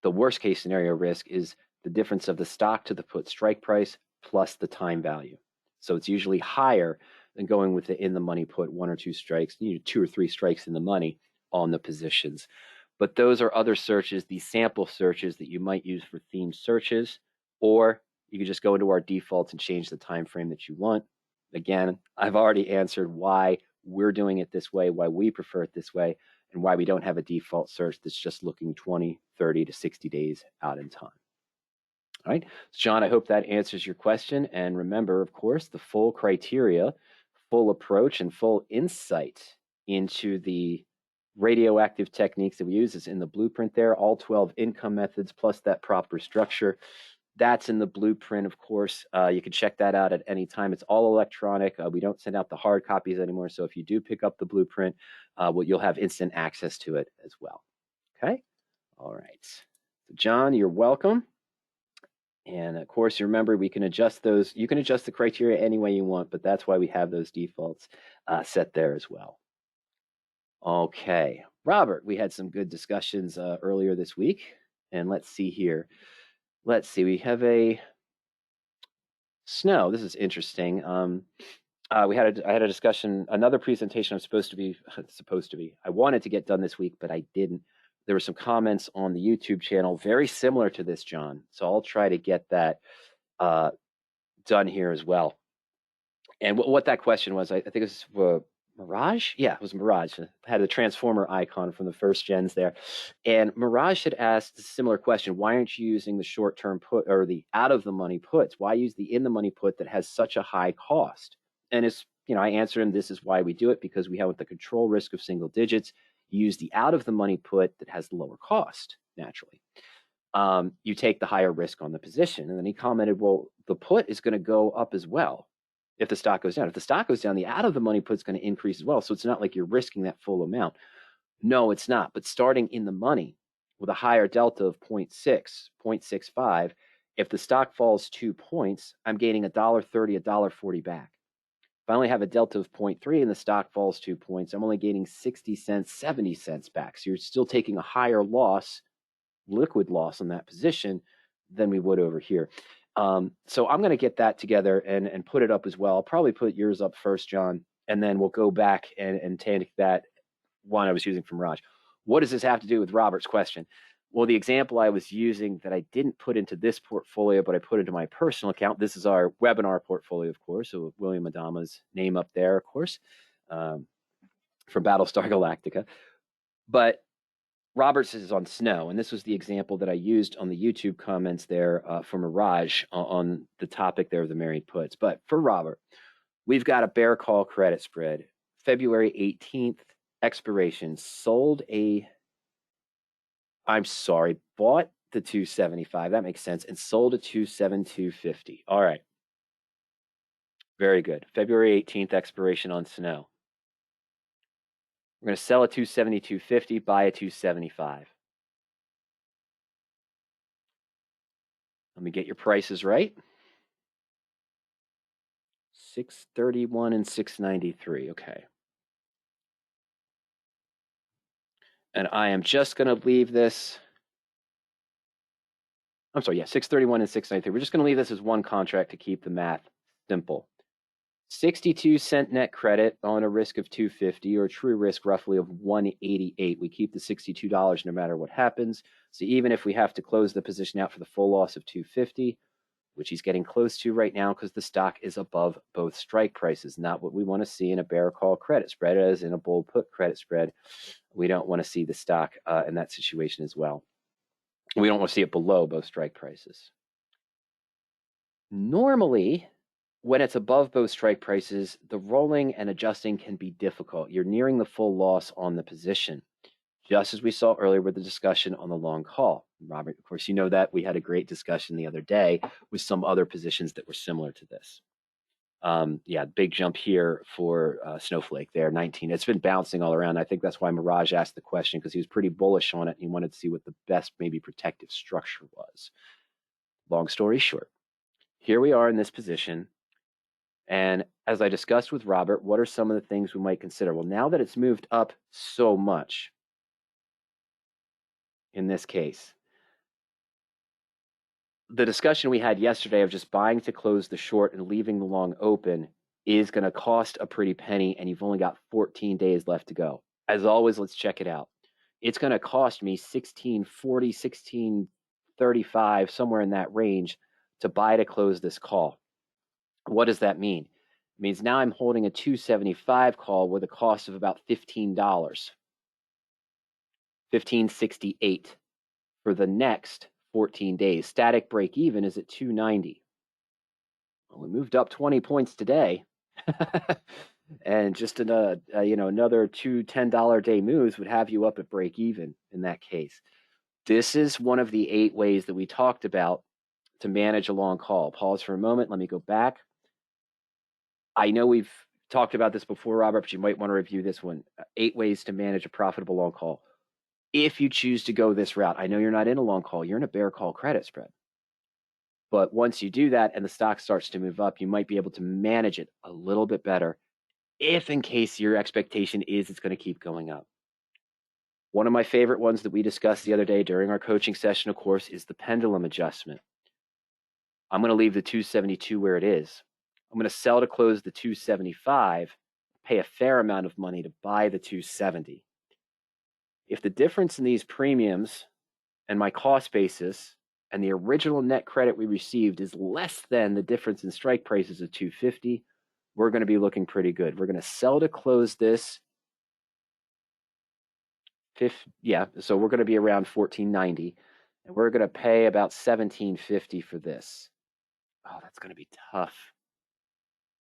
the worst case scenario risk is the difference of the stock to the put strike price plus the time value. So it's usually higher than going with the in the money put 1 or 2 strikes, 2 or 3 strikes in the money on the positions. But those are other searches, these sample searches that you might use for themed searches, or you can just go into our defaults and change the time frame that you want. Again, I've already answered why we're doing it this way, why we prefer it this way, and why we don't have a default search that's just looking 20, 30 to 60 days out in time. All right, so John, I hope that answers your question. And remember, of course, the full criteria, full approach, and full insight into the radioactive techniques that we use is in the blueprint there, all 12 income methods plus that proper structure. That's in the blueprint, of course. You can check that out at any time. It's all electronic. We don't send out the hard copies anymore. So if you do pick up the blueprint, you'll have instant access to it as well. Okay? All right. So John, you're welcome. And of course, you remember, we can adjust those. You can adjust the criteria any way you want, but that's why we have those defaults set there as well. Okay. Robert, we had some good discussions earlier this week. And let's see here. Let's see, we have a snow. This is interesting. I had a discussion, another presentation I'm supposed to be. I wanted to get done this week, but I didn't. There were some comments on the YouTube channel very similar to this, John. So I'll try to get that done here as well. And what that question was, I think it was Mirage? Yeah, it was Mirage. It had the transformer icon from the first gens there. And Mirage had asked a similar question. Why aren't you using the short-term put or the out-of-the-money puts? Why use the in-the-money put that has such a high cost? And it's, I answered him, this is why we do it, because we have the control risk of single digits. You use the out-of-the-money put that has the lower cost, naturally. You take the higher risk on the position. And then he commented, well, the put is going to go up as well if the stock goes down. If the stock goes down, the out of the money put is going to increase as well. So it's not like you're risking that full amount. No, it's not. But starting in the money with a higher delta of 0.6, 0.65, if the stock falls 2 points, I'm gaining $1.30, $1.40 back. If I only have a delta of 0.3 and the stock falls 2 points, I'm only gaining 60 cents, 70 cents back. So you're still taking a higher loss, liquid loss on that position than we would over here. So I'm going to get that together and put it up as well. I'll probably put yours up first, John, and then we'll go back and take that one I was using from Raj. What does this have to do with Robert's question? Well, the example I was using that I didn't put into this portfolio, but I put into my personal account. This is our webinar portfolio, of course. So William Adama's name up there, of course, from Battlestar Galactica. But Roberts is on snow, and this was the example that I used on the YouTube comments there for Mirage on the topic there of the married puts. But for Robert, we've got a bear call credit spread, February 18th expiration, bought the 275, that makes sense, and sold a 272.50. All right. Very good. February 18th expiration on snow. We're going to sell a 272.50, buy a 275. Let me get your prices right. 631 and 693. Okay. And I am just going to leave this. I'm sorry, yeah, 631 and 693. We're just going to leave this as one contract to keep the math simple. 62-cent net credit on a risk of 250, or a true risk roughly of 188. We keep the $62 no matter what happens. So even if we have to close the position out for the full loss of 250, which he's getting close to right now because the stock is above both strike prices, not what we want to see in a bear call credit spread, as in a bull put credit spread. We don't want to see the stock in that situation as well. We don't want to see it below both strike prices. Normally, when it's above both strike prices, the rolling and adjusting can be difficult. You're nearing the full loss on the position, just as we saw earlier with the discussion on the long call. Robert, of course, you know that we had a great discussion the other day with some other positions that were similar to this. Yeah, big jump here for Snowflake there, 19. It's been bouncing all around. I think that's why Mirage asked the question, because he was pretty bullish on it and he wanted to see what the best maybe protective structure was. Long story short, here we are in this position. And as I discussed with Robert, what are some of the things we might consider? Well, now that it's moved up so much in this case, the discussion we had yesterday of just buying to close the short and leaving the long open is going to cost a pretty penny, and you've only got 14 days left to go. As always, let's check it out. It's going to cost me $16.40, $16.35, somewhere in that range to buy to close this call. What does that mean? It means now I'm holding a 275 call with a cost of about $15, $15.68 for the next 14 days. Static break even is at 290. Well, we moved up 20 points today. And just another two $10 day moves would have you up at break even in that case. This is one of the 8 ways that we talked about to manage a long call. Pause for a moment. Let me go back. I know we've talked about this before, Robert, but you might want to review this one. 8 ways to manage a profitable long call. If you choose to go this route, I know you're not in a long call, you're in a bear call credit spread. But once you do that and the stock starts to move up, you might be able to manage it a little bit better if in case your expectation is it's going to keep going up. One of my favorite ones that we discussed the other day during our coaching session, of course, is the pendulum adjustment. I'm going to leave the 272 where it is. I'm going to sell to close the 275, pay a fair amount of money to buy the 270. If the difference in these premiums and my cost basis and the original net credit we received is less than the difference in strike prices of 250, we're going to be looking pretty good. We're going to sell to close this. So we're going to be around 1490, and we're going to pay about 1750 for this. Oh, that's going to be tough.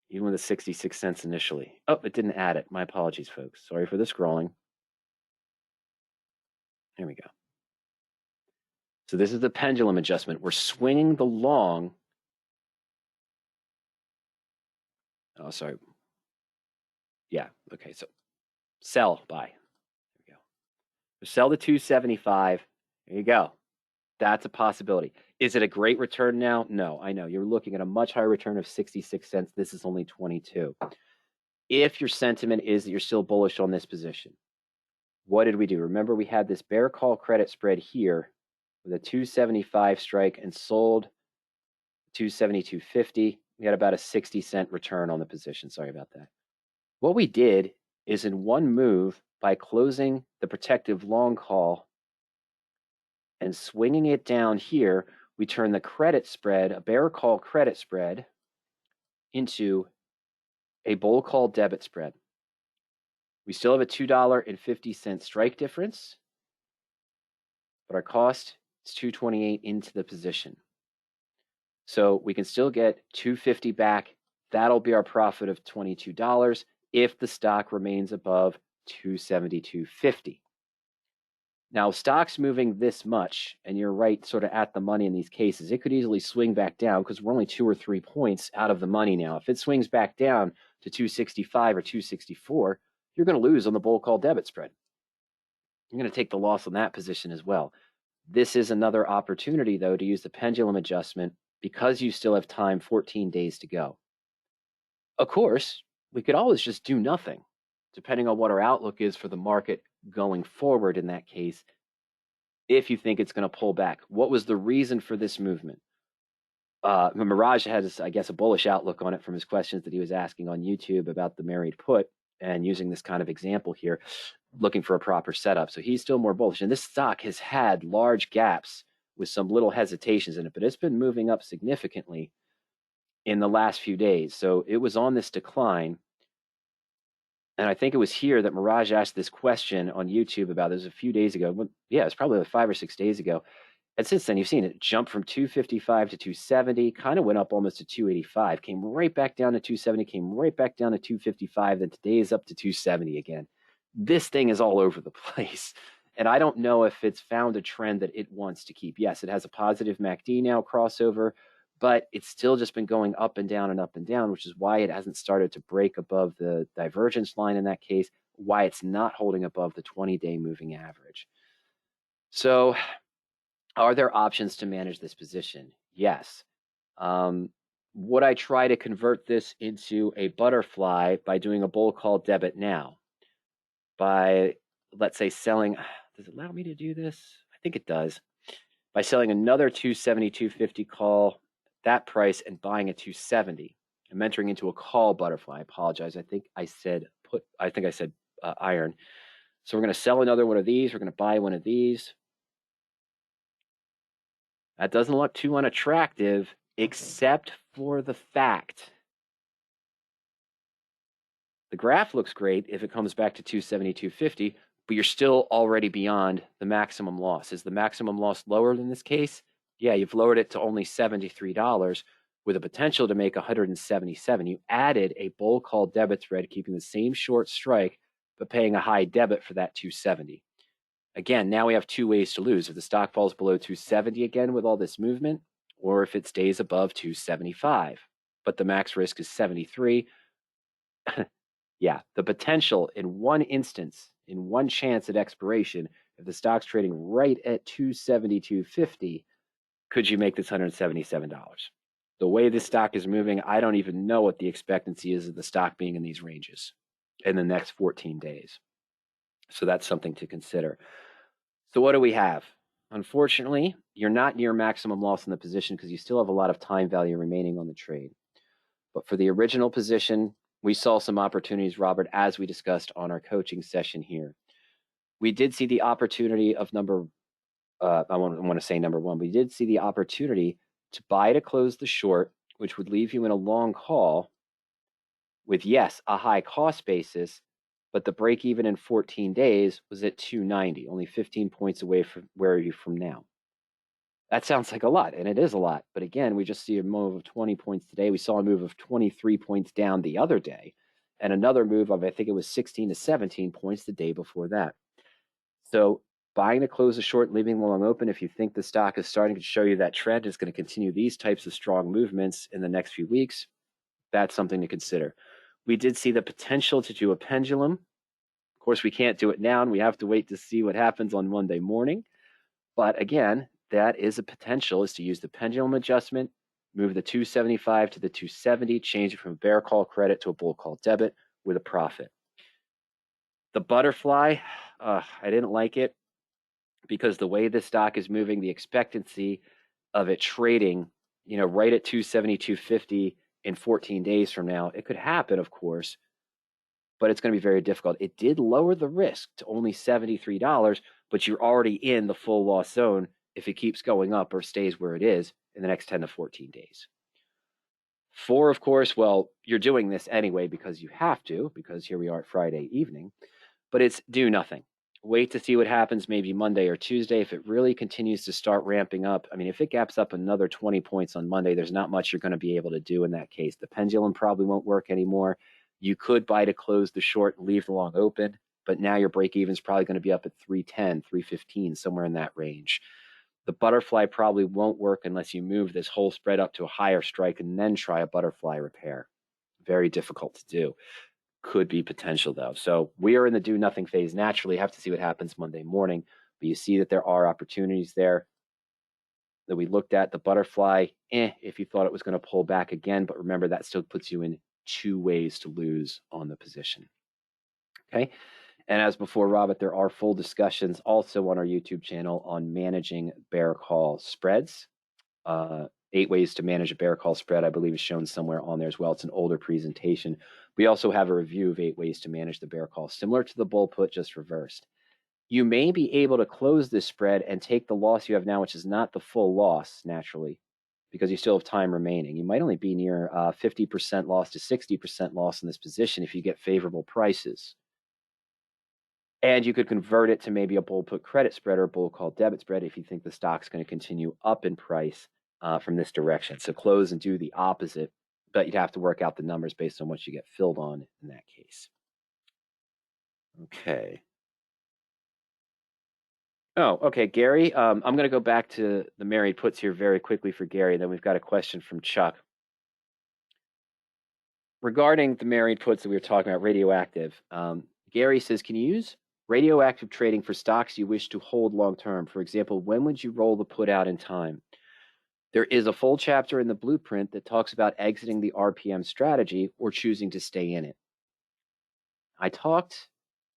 Even with the 66 cents initially. Oh, it didn't add it. My apologies, folks. Sorry for the scrolling. Here we go. So this is the pendulum adjustment. We're swinging the long. Oh, sorry. Yeah, okay, so sell, buy. There we go. So sell the 275. There you go. That's a possibility. Is it a great return now? No, I know. You're looking at a much higher return of 66 cents. This is only 22. If your sentiment is that you're still bullish on this position, what did we do? Remember, we had this bear call credit spread here with a 275 strike and sold 272.50. We had about a 60-cent return on the position. Sorry about that. What we did is in one move, by closing the protective long call and swinging it down here, we turn the credit spread, a bear call credit spread, into a bull call debit spread. We still have a $2.50 strike difference, but our cost is $2.28 into the position. So we can still get $2.50 back. That'll be our profit of $22 if the stock remains above 272.50. Now, stock's moving this much, and you're right, sort of at the money in these cases. It could easily swing back down because we're only 2 or 3 points out of the money now. If it swings back down to 265 or 264, you're going to lose on the bull call debit spread. You're going to take the loss on that position as well. This is another opportunity, though, to use the pendulum adjustment because you still have time, 14 days to go. Of course, we could always just do nothing, depending on what our outlook is for the market going forward in that case, if you think it's going to pull back. What was the reason for this movement? Mirage has, I guess, a bullish outlook on it from his questions that he was asking on YouTube about the married put and using this kind of example here, looking for a proper setup. So he's still more bullish. And this stock has had large gaps with some little hesitations in it, but it's been moving up significantly in the last few days. So it was on this decline. And I think it was here that Mirage asked this question on YouTube about this a few days ago. Yeah, it's probably like 5 or 6 days ago. And since then, you've seen it jump from 255 to 270, kind of went up almost to 285, came right back down to 270, came right back down to 255. Then today is up to 270 again. This thing is all over the place. And I don't know if it's found a trend that it wants to keep. Yes, it has a positive MACD now crossover, but it's still just been going up and down, which is why it hasn't started to break above the divergence line in that case, why it's not holding above the 20-day moving average. So are there options to manage this position? Yes. Would I try to convert this into a butterfly by doing a bull call debit now? By, let's say, selling, does it allow me to do this? I think it does. By selling another 270, 250 call, that price, and buying a 270. I'm entering into a call butterfly. I apologize. I think I said put, I think I said iron. So we're going to sell another one of these. We're going to buy one of these. That doesn't look too unattractive, except for the fact the graph looks great if it comes back to 270, 250, but you're still already beyond the maximum loss. Is the maximum loss lower in this case? Yeah, you've lowered it to only $73 with a potential to make 177. You added a bull call debit thread, keeping the same short strike, but paying a high debit for that 270. Again, now we have two ways to lose. If the stock falls below 270 again with all this movement, or if it stays above 275, but the max risk is 73. Yeah, the potential in one instance, in one chance at expiration, if the stock's trading right at 270, 250, could you make this $177? The way this stock is moving, I don't even know what the expectancy is of the stock being in these ranges in the next 14 days. So that's something to consider. So what do we have? Unfortunately, you're not near maximum loss in the position because you still have a lot of time value remaining on the trade. But for the original position, we saw some opportunities, Robert, as we discussed on our coaching session here. We did see the opportunity of I want to say number one, we did see the opportunity to buy to close the short, which would leave you in a long call with, yes, a high cost basis, but the break even in 14 days was at 290, only 15 points away from where are you from now. That sounds like a lot, and it is a lot. But again, we just see a move of 20 points today. We saw a move of 23 points down the other day, and another move of, I think it was 16 to 17 points the day before that. So buying to close the short, leaving the long open, if you think the stock is starting to show you that trend is going to continue these types of strong movements in the next few weeks, that's something to consider. We did see the potential to do a pendulum. Of course, we can't do it now, and we have to wait to see what happens on Monday morning. But again, that is a potential, is to use the pendulum adjustment, move the 275 to the 270, change it from a bear call credit to a bull call debit with a profit. The butterfly, I didn't like it because the way this stock is moving, the expectancy of it trading, right at 270, 250 in 14 days from now, it could happen, of course, but it's going to be very difficult. It did lower the risk to only $73, but you're already in the full loss zone if it keeps going up or stays where it is in the next 10 to 14 days. 4, of course, well, you're doing this anyway because you have to, because here we are at Friday evening, but it's do nothing. Wait to see what happens maybe Monday or Tuesday. If it really continues to start ramping up, I mean, if it gaps up another 20 points on Monday, there's not much you're going to be able to do in that case. The pendulum probably won't work anymore. You could buy to close the short and leave the long open, but now your break even is probably going to be up at 310, 315, somewhere in that range. The butterfly probably won't work unless you move this whole spread up to a higher strike and then try a butterfly repair. Very difficult to do. Could be potential though. So we are in the do nothing phase. Naturally, have to see what happens Monday morning, but you see that there are opportunities there that we looked at. The butterfly, if you thought it was going to pull back again, but remember that still puts you in 2 ways to lose on the position. Okay. And as before, Robert, there are full discussions also on our YouTube channel on managing bear call spreads 8 Ways to Manage a Bear Call Spread, I believe, is shown somewhere on there as well. It's an older presentation. We also have a review of 8 Ways to Manage the Bear Call, similar to the bull put, just reversed. You may be able to close this spread and take the loss you have now, which is not the full loss, naturally, because you still have time remaining. You might only be near 50% loss to 60% loss in this position if you get favorable prices. And you could convert it to maybe a bull put credit spread or a bull call debit spread if you think the stock's going to continue up in price from this direction. So close and do the opposite, but you'd have to work out the numbers based on what you get filled on in that case. Okay. Oh, okay, Gary. I'm going to go back to the married puts here very quickly for Gary. Then we've got a question from Chuck. Regarding the married puts that we were talking about, radioactive, Gary says, can you use radioactive trading for stocks you wish to hold long term? For example, when would you roll the put out in time? There is a full chapter in the blueprint that talks about exiting the RPM strategy or choosing to stay in it. I talked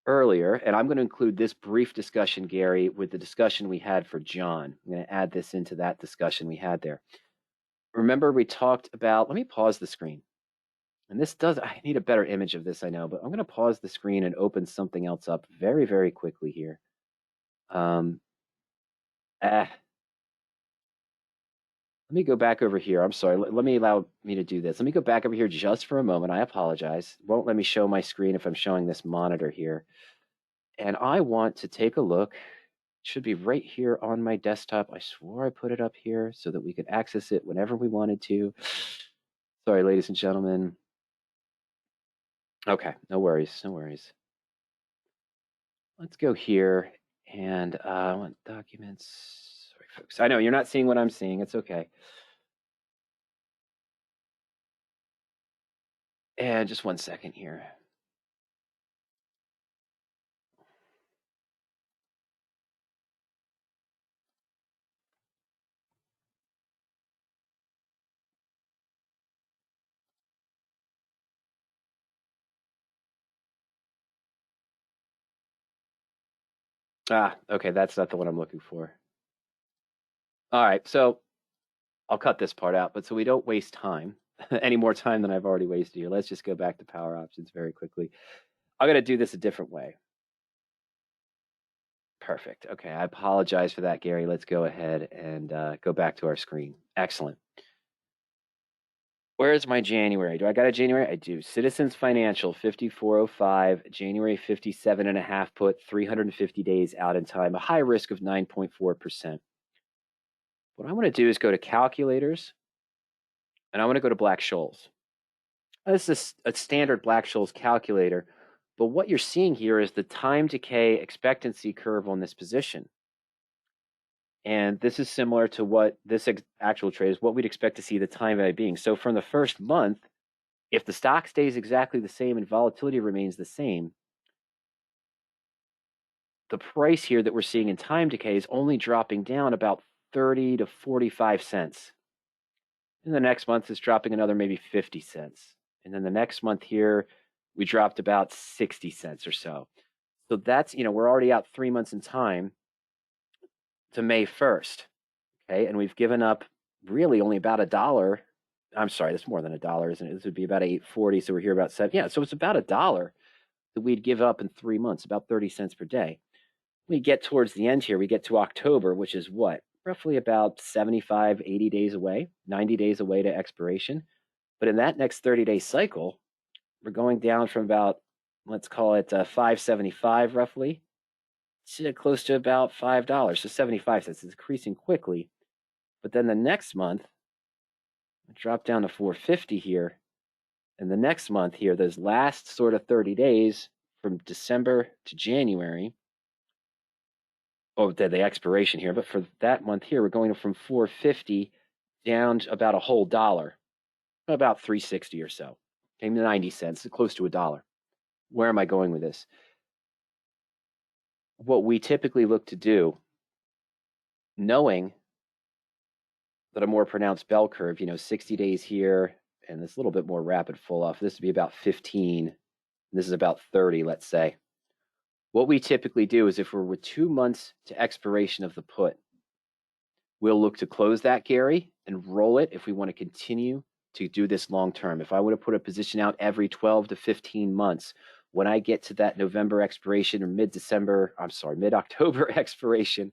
earlier, and I'm going to include this brief discussion, Gary, with the discussion we had for John. I'm going to add this into that discussion we had there. Remember, we talked about, let me pause the screen. And this does, I need a better image of this, I know, but I'm going to pause the screen and open something else up very, very quickly here. Let me go back over here. I'm sorry. Let me allow me to do this. Let me go back over here just for a moment. I apologize. It won't let me show my screen if I'm showing this monitor here. And I want to take a look. It should be right here on my desktop. I swore I put it up here so that we could access it whenever we wanted to. Sorry, ladies and gentlemen. Okay, no worries, no worries. Let's go here and I want documents. Sorry, folks. I know you're not seeing what I'm seeing. It's okay. And just 1 second here. Okay, that's not the one I'm looking for. All right, so I'll cut this part out, but so we don't waste time, any more time than I've already wasted here. Let's just go back to power options very quickly. I'm going to do this a different way. Perfect. Okay, I apologize for that, Gary. Let's go ahead and go back to our screen. Excellent. Where's my January? Do I got a January? I do. Citizens Financial, 5405, January 57.5 put, 350 days out in time, a high risk of 9.4%. What I want to do is go to calculators, and I want to go to Black-Scholes. This is a standard Black-Scholes calculator, but what you're seeing here is the time decay expectancy curve on this position. And this is similar to what this actual trade is, what we'd expect to see the time value being. So from the first month, if the stock stays exactly the same and volatility remains the same, the price here that we're seeing in time decay is only dropping down about 30 to 45 cents. And the next month is dropping another maybe 50 cents. And then the next month here, we dropped about 60 cents or so. So that's, we're already out 3 months in time to May 1st. Okay, and we've given up really only about $1. I'm sorry, that's more than $1, isn't it? This would be about $8.40, so we're here about 7. Yeah, so it's about $1 that we'd give up in 3 months, about 30 cents per day. We get towards the end here, we get to October, which is what? Roughly about 75, 80 days away, 90 days away to expiration. But in that next 30-day cycle, we're going down from about, let's call it 575 roughly, to close to about $5, so 75 cents. It's increasing quickly. But then the next month, it dropped down to 450 here. And the next month here, those last sort of 30 days from December to January, the expiration here, but for that month here, we're going from 450 down to about a whole dollar, about 360 or so. Came to 90 cents, close to $1. Where am I going with this? What we typically look to do, knowing that a more pronounced bell curve, 60 days here, and this little bit more rapid fall off. This would be about 15. This is about 30, let's say. What we typically do is if we're with 2 months to expiration of the put, We'll look to close that, Gary, and roll it if we want to continue to do this long term. If I would have put a position out every 12 to 15 months, when I get to that November expiration or mid-October expiration,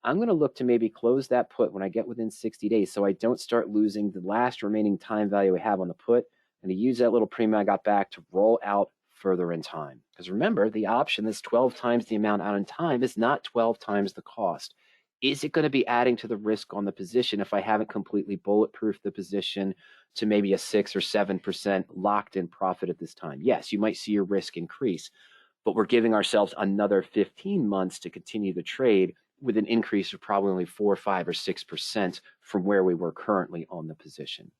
I'm going to look to maybe close that put when I get within 60 days so I don't start losing the last remaining time value I have on the put, and to use that little premium I got back to roll out further in time. Because remember, the option that's 12 times the amount out in time is not 12 times the cost. Is it going to be adding to the risk on the position if I haven't completely bulletproofed the position to maybe a 6 or 7% locked in profit at this time? Yes, you might see your risk increase, but we're giving ourselves another 15 months to continue the trade with an increase of probably only 4, 5, or 6% from where we were currently on the position.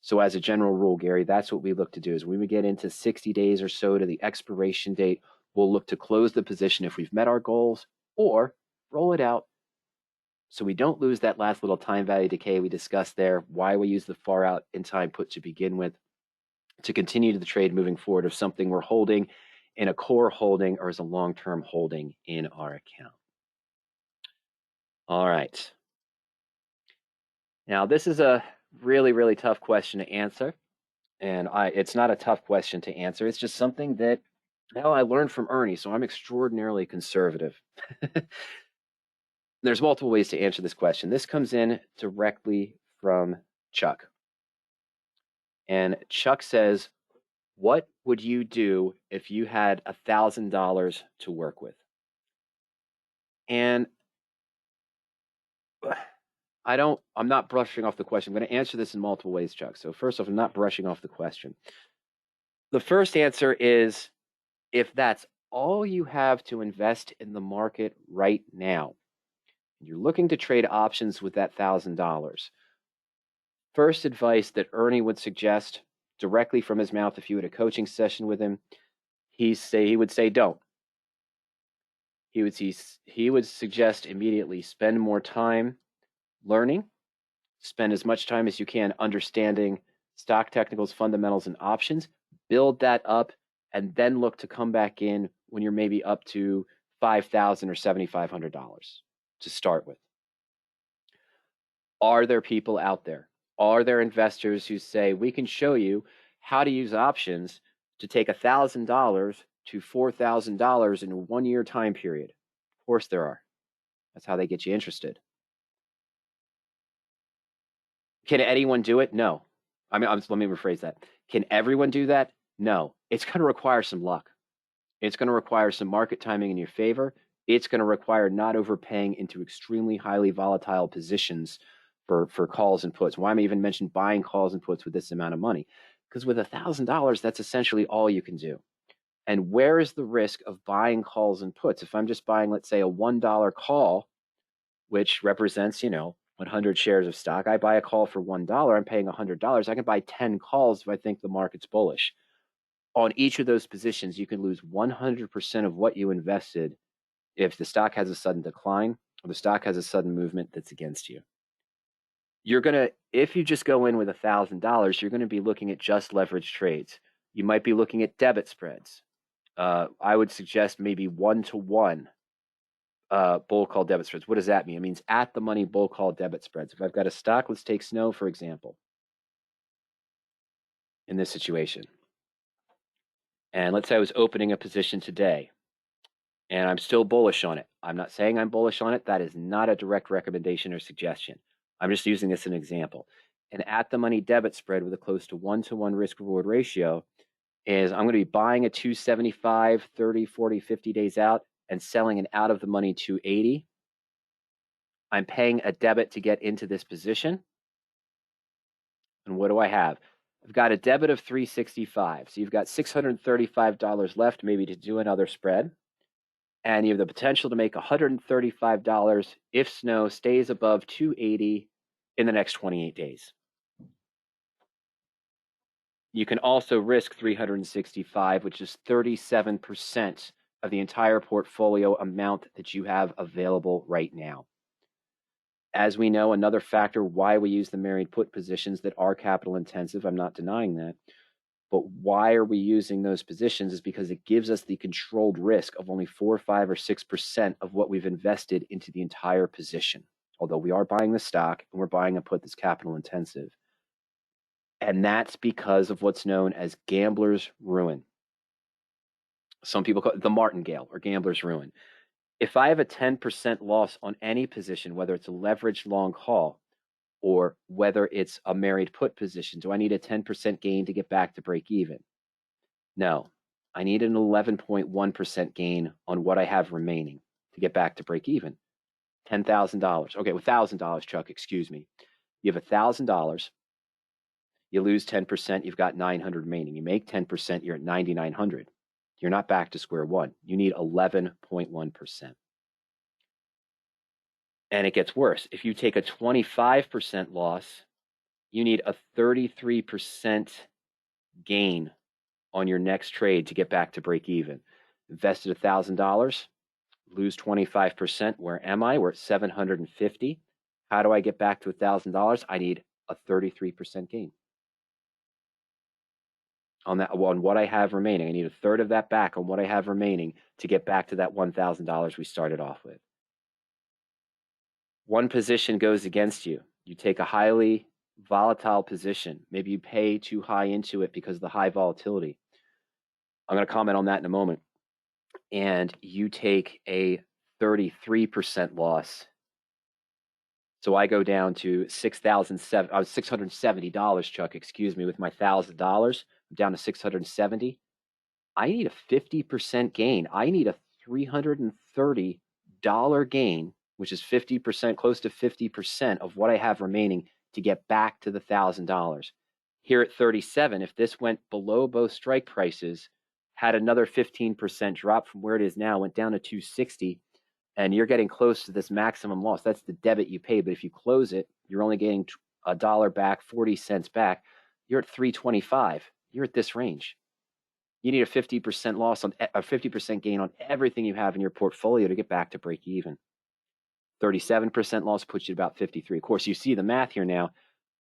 So as a general rule, Gary, that's what we look to do is when we get into 60 days or so to the expiration date, we'll look to close the position if we've met our goals or roll it out so we don't lose that last little time value decay we discussed there, why we use the far out in time put to begin with, to continue the trade moving forward of something we're holding in a core holding or as a long-term holding in our account. All right. Now, this is a really, really tough question to answer. And it's not a tough question to answer. It's just something that I learned from Ernie, so I'm extraordinarily conservative. There's multiple ways to answer this question. This comes in directly from Chuck. And Chuck says, what would you do if you had $1,000 to work with? And I'm not brushing off the question. I'm going to answer this in multiple ways, Chuck. So first off, I'm not brushing off the question. The first answer is, if that's all you have to invest in the market right now, you're looking to trade options with that $1,000. First advice that Ernie would suggest directly from his mouth if you had a coaching session with him, he would say don't. He would suggest immediately spend more time learning, spend as much time as you can understanding stock technicals, fundamentals, and options, build that up, and then look to come back in when you're maybe up to $5,000 or $7,500 to start with. Are there people out there? Are there investors who say, we can show you how to use options to take $1,000 to $4,000 in a 1-year time period? Of course there are. That's how they get you interested. Can anyone do it? No. Let me rephrase that. Can everyone do that? No. It's going to require some luck. It's going to require some market timing in your favor. It's going to require not overpaying into extremely highly volatile positions for calls and puts. Why am I even mentioned buying calls and puts with this amount of money? Because with $1,000, that's essentially all you can do. And where is the risk of buying calls and puts? If I'm just buying, let's say, a $1 call, which represents, 100 shares of stock, I buy a call for $1, I'm paying $100. I can buy 10 calls if I think the market's bullish. On each of those positions, you can lose 100% of what you invested if the stock has a sudden decline or the stock has a sudden movement that's against you. If you just go in with $1,000, you're going to be looking at just leverage trades. You might be looking at debit spreads. I would suggest maybe 1-to-1 bull call debit spreads. What does that mean? It means at the money bull call debit spreads. If I've got a stock, let's take Snow, for example, in this situation. And let's say I was opening a position today and I'm still bullish on it. I'm not saying I'm bullish on it. That is not a direct recommendation or suggestion. I'm just using this as an example. An at the money debit spread with a close to 1-to-1 risk reward ratio is I'm going to be buying a 275, 30, 40, 50 days out and selling an out of the money 280. I'm paying a debit to get into this position. And what do I have? I've got a debit of 365. So you've got $635 left maybe to do another spread. And you have the potential to make $135 if Snow stays above 280 in the next 28 days. You can also risk 365, which is 37% of the entire portfolio amount that you have available right now. As we know, another factor why we use the married put positions that are capital intensive, I'm not denying that, but why are we using those positions is because it gives us the controlled risk of only 4, 5, or 6% of what we've invested into the entire position. although we are buying the stock and we're buying a put that's capital intensive. And that's because of what's known as gambler's ruin. Some people call it the martingale or gambler's ruin. If I have a 10% loss on any position, whether it's a leveraged long call or whether it's a married put position, do I need a 10% gain to get back to break even? No, I need an 11.1% gain on what I have remaining to get back to break even. $10,000. Okay, $1,000, Chuck, excuse me. You have $1,000. You lose 10%, you've got 900 remaining. You make 10%, you're at 9,900. You're not back to square one. You need 11.1%. And it gets worse. If you take a 25% loss, you need a 33% gain on your next trade to get back to break even. Invested $1,000, lose 25%. Where am I? We're at 750. How do I get back to $1,000? I need a 33% gain on that, on what I have remaining. I need a third of that back on what I have remaining to get back to that $1,000 we started off with. One position goes against you. You take a highly volatile position. Maybe you pay too high into it because of the high volatility. I'm going to comment on that in a moment. And you take a 33% loss. So I go down to $670, Chuck, excuse me, with my $1,000. I'm down to $670. I need a 50% gain. I need a $330 gain, which is 50%, close to 50% of what I have remaining to get back to the $1,000. Here at 37, if this went below both strike prices, had another 15% drop from where it is now, went down to 260, and you're getting close to this maximum loss. That's the debit you pay, but if you close it, you're only getting $1 back, 40 cents back. You're at 325. You're at this range. You need a 50% loss on a 50% gain on everything you have in your portfolio to get back to break even. 37% loss puts you at about 53. Of course, you see the math here now.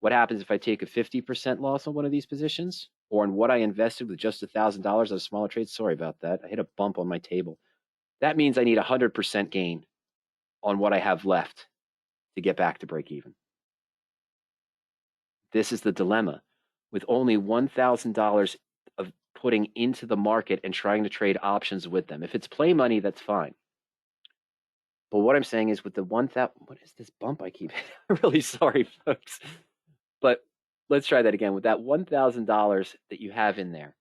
What happens if I take a 50% loss on one of these positions, or on what I invested with just $1,000 of smaller trades? Sorry about that. I hit a bump on my table. That means I need a 100% gain on what I have left to get back to break even. This is the dilemma. With only $1,000 of putting into the market and trying to trade options with them. If it's play money, that's fine. But what I'm saying is with the 1,000, what is this bump I keep hitting? I'm really sorry, folks. But let's try that again. With that $1,000 that you have in there,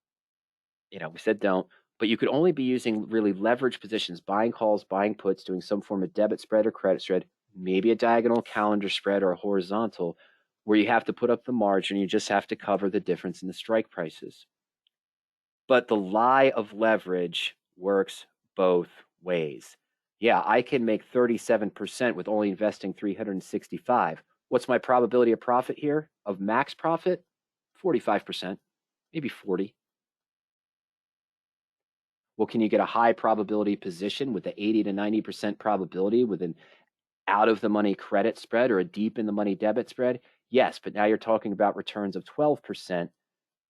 we said don't, but you could only be using really leverage positions, buying calls, buying puts, doing some form of debit spread or credit spread, maybe a diagonal calendar spread or a horizontal, where you have to put up the margin. You just have to cover the difference in the strike prices. But the lie of leverage works both ways. Yeah, I can make 37% with only investing 365. What's my probability of profit here? Of max profit? 45%, maybe 40. Well, can you get a high probability position with the 80 to 90% probability with an out of the money credit spread or a deep in the money debit spread? Yes, but now you're talking about returns of 12%,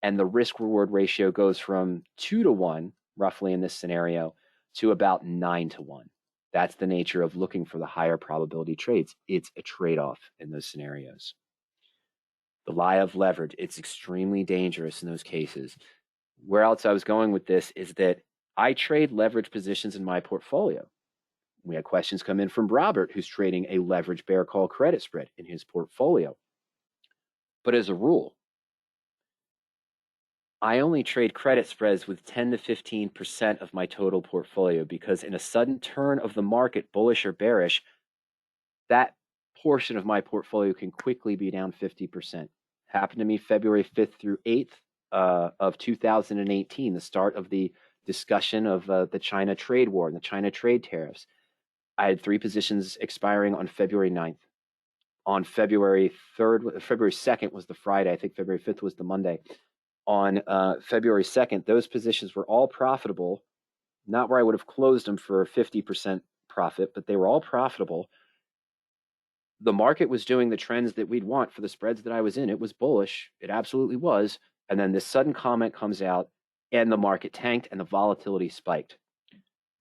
and the risk reward ratio goes from 2 to 1, roughly in this scenario, to about 9 to 1. That's the nature of looking for the higher probability trades. It's a trade-off in those scenarios. The lie of leverage, it's extremely dangerous in those cases. Where else I was going with this is that I trade leverage positions in my portfolio. We had questions come in from Robert, who's trading a leverage bear call credit spread in his portfolio. But as a rule, I only trade credit spreads with 10 to 15% of my total portfolio, because in a sudden turn of the market, bullish or bearish, that portion of my portfolio can quickly be down 50%. Happened to me February 5th through 8th of 2018, the start of the discussion of the China trade war and the China trade tariffs. I had 3 positions expiring on February 9th. On February 2nd was the Friday. I think February 5th was the Monday. On February 2nd, those positions were all profitable, not where I would have closed them for a 50% profit, but they were all profitable. The market was doing the trends that we'd want for the spreads that I was in. It was bullish. It absolutely was. And then this sudden comment comes out, and the market tanked and the volatility spiked.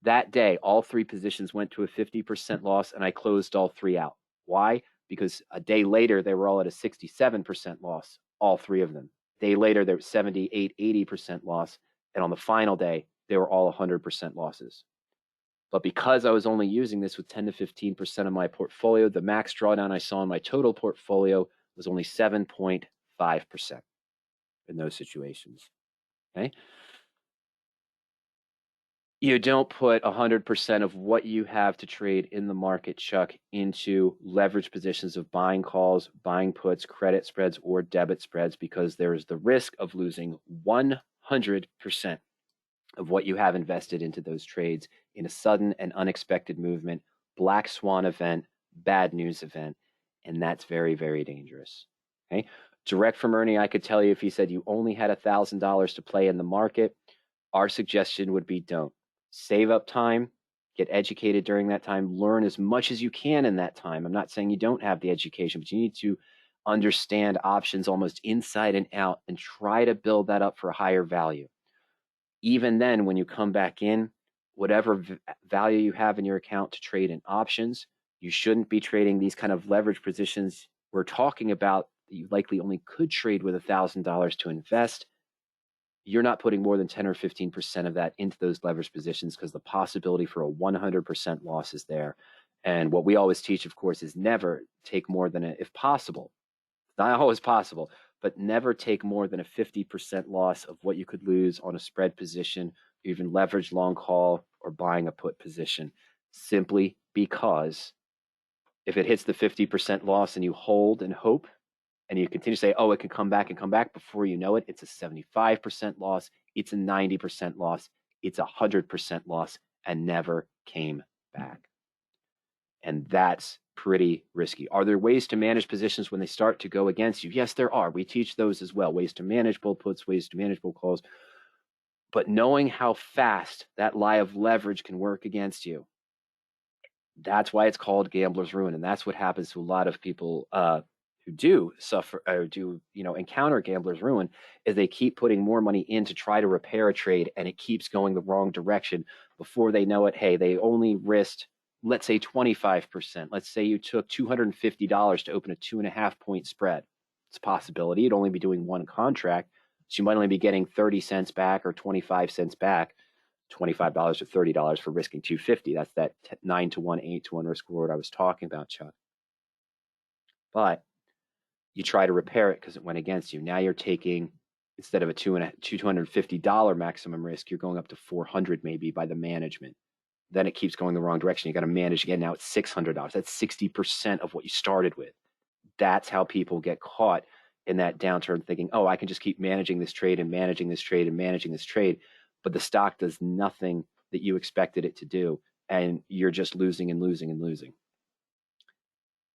That day, all 3 positions went to a 50% loss, and I closed all 3 out. Why? because a day later, they were all at a 67% loss, all three of them. A day later, they were 78, 80% loss. And on the final day, they were all 100% losses. But because I was only using this with 10 to 15% of my portfolio, the max drawdown I saw in my total portfolio was only 7.5% in those situations. Okay. You don't put 100% of what you have to trade in the market, Chuck, into leverage positions of buying calls, buying puts, credit spreads, or debit spreads, because there is the risk of losing 100% of what you have invested into those trades in a sudden and unexpected movement, black swan event, bad news event, and that's very, very dangerous. Okay. Direct from Ernie, I could tell you, if he said you only had $1,000 to play in the market, our suggestion would be don't. Save up time, get educated during that time, learn as much as you can in that time. I'm not saying you don't have the education, but you need to understand options almost inside and out and try to build that up for a higher value. Even then, when you come back in, whatever value you have in your account to trade in options, you shouldn't be trading these kind of leverage positions we're talking about that you likely only could trade with $1,000 to invest. You're not putting more than 10 or 15% of that into those leverage positions, because the possibility for a 100% loss is there. And what we always teach, of course, is never take more than if possible, not always possible, but never take more than a 50% loss of what you could lose on a spread position, even leverage long call or buying a put position, simply because if it hits the 50% loss and you hold and hope, and you continue to say, oh, it can come back and come back, before you know it, it's a 75% loss, it's a 90% loss, it's a 100% loss, and never came back. And that's pretty risky. Are there ways to manage positions when they start to go against you? Yes, there are. We teach those as well. Ways to manage bull puts, ways to manage bull calls. But knowing how fast that lie of leverage can work against you, that's why it's called gambler's ruin. And that's what happens to a lot of people who do suffer or do, encounter gambler's ruin, is they keep putting more money in to try to repair a trade, and it keeps going the wrong direction. Before they know it, hey, they only risked, let's say 25%. Let's say you took $250 to open a 2.5 point spread. It's a possibility. You'd only be doing one contract, so you might only be getting 30 cents back or 25 cents back. $25 or $30 for risking 250. That's that 9 to 1, 8 to 1 risk reward I was talking about, Chuck. But you try to repair it because it went against you. Now you're taking, instead of a $250 maximum risk, you're going up to $400 maybe by the management. Then it keeps going the wrong direction. You got to manage again. Now it's $600. That's 60% of what you started with. That's how people get caught in that downturn, thinking, oh, I can just keep managing this trade and managing this trade and managing this trade. But the stock does nothing that you expected it to do, and you're just losing and losing and losing.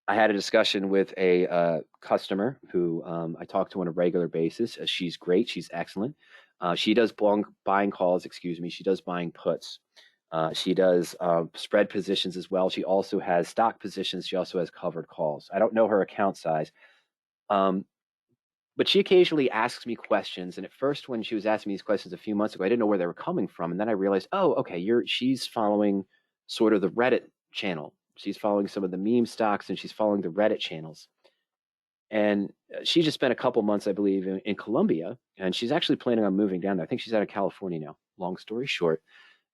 I had a discussion with a customer who I talk to on a regular basis. She's great. She's excellent. She does buying calls, She does buying puts. She does spread positions as well. She also has stock positions. She also has covered calls. I don't know her account size. But she occasionally asks me questions. And at first, when she was asking me these questions a few months ago, I didn't know where they were coming from. And then I realized, oh, okay, she's following sort of the Reddit channel. She's following some of the meme stocks, and she's following the Reddit channels. And she just spent a couple months, I believe, in Colombia. And she's actually planning on moving down there. I think she's out of California now. Long story short,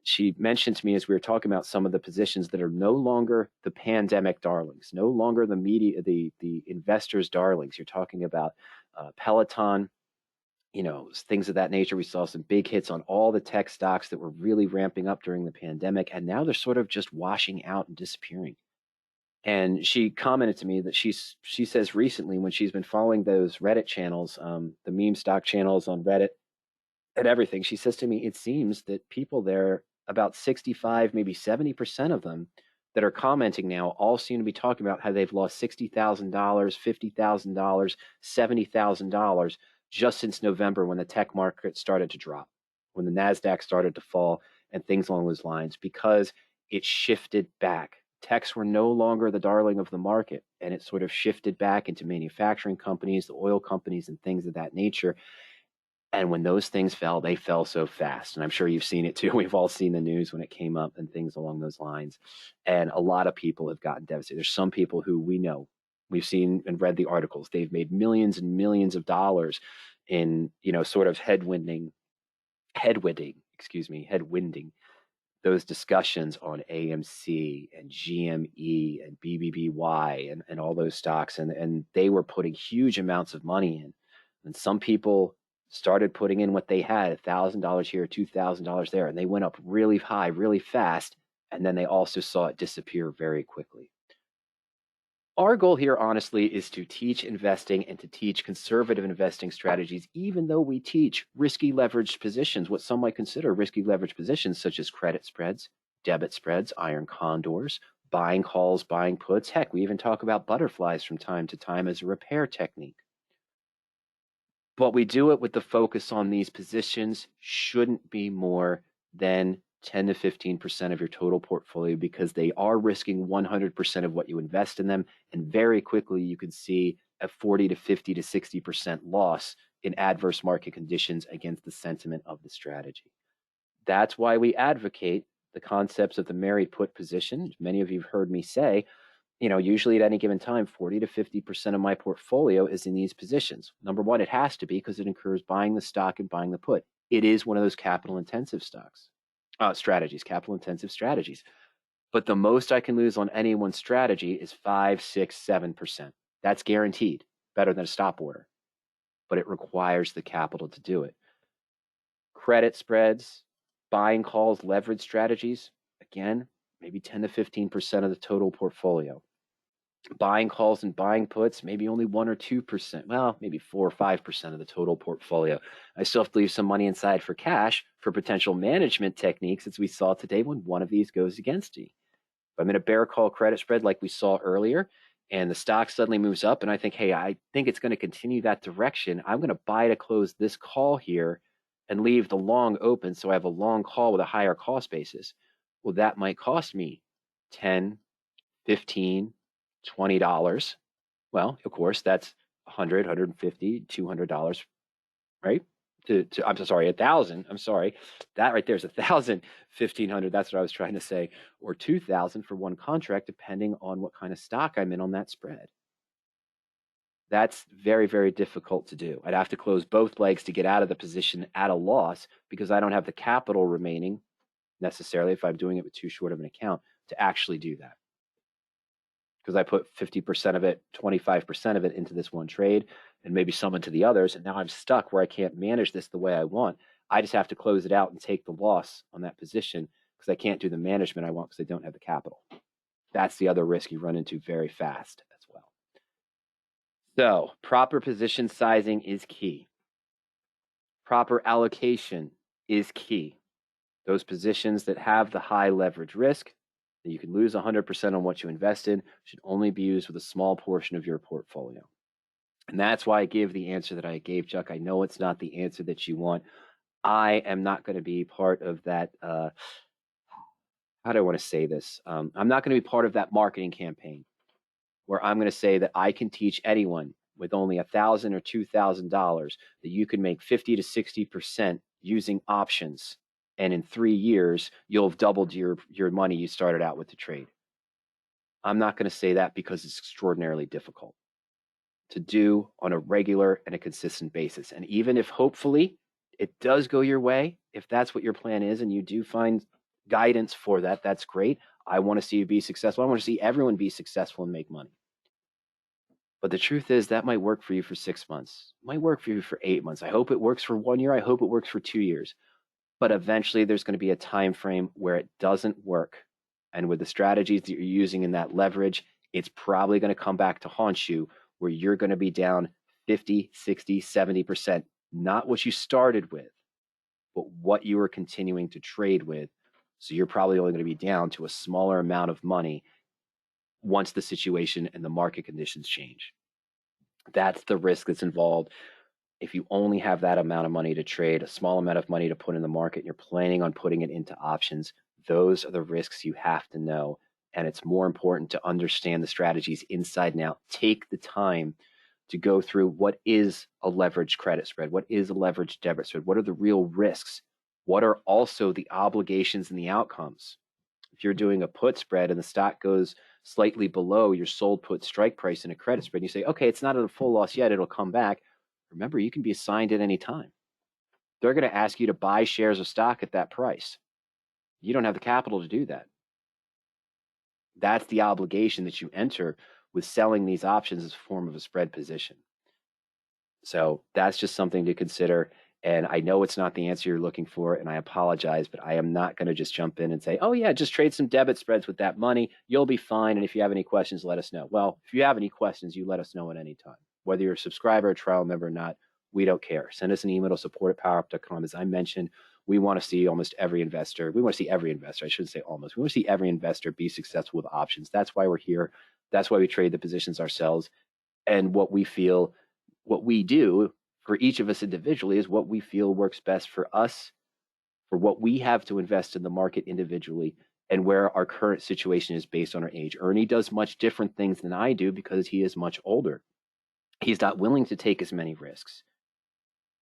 she mentioned to me, as we were talking about some of the positions that are no longer the pandemic darlings, no longer the media, the investors' darlings. You're talking about Peloton, things of that nature. We saw some big hits on all the tech stocks that were really ramping up during the pandemic, and now they're sort of just washing out and disappearing. And she commented to me that she says recently, when she's been following those Reddit channels, the meme stock channels on Reddit and everything, she says to me, it seems that people there, about 65, maybe 70% of them that are commenting now, all seem to be talking about how they've lost $60,000, $50,000, $70,000 just since November, when the tech market started to drop, when the NASDAQ started to fall, and things along those lines, because it shifted back. Techs were no longer the darling of the market, and it sort of shifted back into manufacturing companies, the oil companies, and things of that nature. And when those things fell, they fell so fast. And I'm sure you've seen it too. We've all seen the news when it came up and things along those lines. And a lot of people have gotten devastated. There's some people who we know We've seen and read the articles. They've made millions and millions of dollars in, sort of headwinding those discussions on AMC and GME and BBBY and all those stocks. And they were putting huge amounts of money in. And some people started putting in what they had, $1,000 here, $2,000 there, and they went up really high, really fast. And then they also saw it disappear very quickly. Our goal here, honestly, is to teach investing and to teach conservative investing strategies, even though we teach risky leveraged positions, what some might consider risky leveraged positions, such as credit spreads, debit spreads, iron condors, buying calls, buying puts. Heck, we even talk about butterflies from time to time as a repair technique. But we do it with the focus on these positions shouldn't be more than 10 to 15% of your total portfolio, because they are risking 100% of what you invest in them. And very quickly, you can see a 40 to 50 to 60% loss in adverse market conditions against the sentiment of the strategy. That's why we advocate the concepts of the married put position. Many of you have heard me say, usually at any given time, 40 to 50% of my portfolio is in these positions. Number one, it has to be, because it incurs buying the stock and buying the put. It is one of those capital-intensive capital-intensive strategies. But the most I can lose on any one strategy is 5, 6, 7%. That's guaranteed, better than a stop order. But it requires the capital to do it. Credit spreads, buying calls, leverage strategies, again, maybe 10 to 15% of the total portfolio. Buying calls and buying puts, maybe only 1 or 2%. Well, maybe 4 or 5% of the total portfolio. I still have to leave some money inside for cash for potential management techniques, as we saw today, when one of these goes against me. If I'm in a bear call credit spread like we saw earlier, and the stock suddenly moves up, and I think, hey, I think it's going to continue that direction, I'm going to buy to close this call here and leave the long open, so I have a long call with a higher cost basis. Well, that might cost me $10, $15, $20. Well, of course, that's $100, $150, $200, right? I'm sorry, $1,000. I'm sorry, that right there is $1,000, $1,500. That's what I was trying to say, or $2,000 for one contract, depending on what kind of stock I'm in on that spread. That's very, very difficult to do. I'd have to close both legs to get out of the position at a loss, because I don't have the capital remaining necessarily, if I'm doing it with too short of an account, to actually do that. Because I put 50% of it, 25% of it into this one trade, and maybe some into the others, and now I'm stuck where I can't manage this the way I want. I just have to close it out and take the loss on that position, because I can't do the management I want because I don't have the capital. That's the other risk you run into very fast as well. So proper position sizing is key. Proper allocation is key. Those positions that have the high leverage risk, that you can lose 100% on what you invest in, should only be used with a small portion of your portfolio. And that's why I gave the answer that I gave, Chuck. I know it's not the answer that you want. I am not going to be part of that. How do I want to say this? I'm not going to be part of that marketing campaign where I'm going to say that I can teach anyone with only $1,000 or $2,000 that you can make 50 to 60% using options, and in 3 years you'll have doubled your money you started out with to trade. I'm not going to say that, because it's extraordinarily difficult to do on a regular and a consistent basis. And even if hopefully it does go your way, if that's what your plan is and you do find guidance for that, that's great. I want to see you be successful. I want to see everyone be successful and make money. But the truth is that might work for you for 6 months, it might work for you for 8 months. I hope it works for 1 year. I hope it works for 2 years. But eventually there's going to be a time frame where it doesn't work. And with the strategies that you're using in that leverage, it's probably going to come back to haunt you, where you're going to be down 50, 60, 70%, not what you started with, but what you were continuing to trade with. So you're probably only going to be down to a smaller amount of money once the situation and the market conditions change. That's the risk that's involved. If you only have that amount of money to trade, a small amount of money to put in the market, and you're planning on putting it into options, those are the risks you have to know. And it's more important to understand the strategies inside and out. Take the time to go through what is a leveraged credit spread, what is a leveraged debit spread, what are the real risks, what are also the obligations and the outcomes. If you're doing a put spread and the stock goes slightly below your sold put strike price in a credit spread, and you say, okay, it's not at a full loss yet, it'll come back. Remember, you can be assigned at any time. They're going to ask you to buy shares of stock at that price. You don't have the capital to do that. That's the obligation that you enter with selling these options as a form of a spread position. So that's just something to consider. And I know it's not the answer you're looking for, and I apologize, but I am not going to just jump in and say, oh, yeah, just trade some debit spreads with that money. You'll be fine. And if you have any questions, let us know. Well, if you have any questions, you let us know at any time. Whether you're a subscriber, a trial member or not, we don't care. Send us an email to support@powerup.com. As I mentioned, we want to see almost every investor. We want to see every investor. I shouldn't say almost. We want to see every investor be successful with options. That's why we're here. That's why we trade the positions ourselves. And what we do for each of us individually is what we feel works best for us, for what we have to invest in the market individually, and where our current situation is based on our age. Ernie does much different things than I do because he is much older. He's not willing to take as many risks.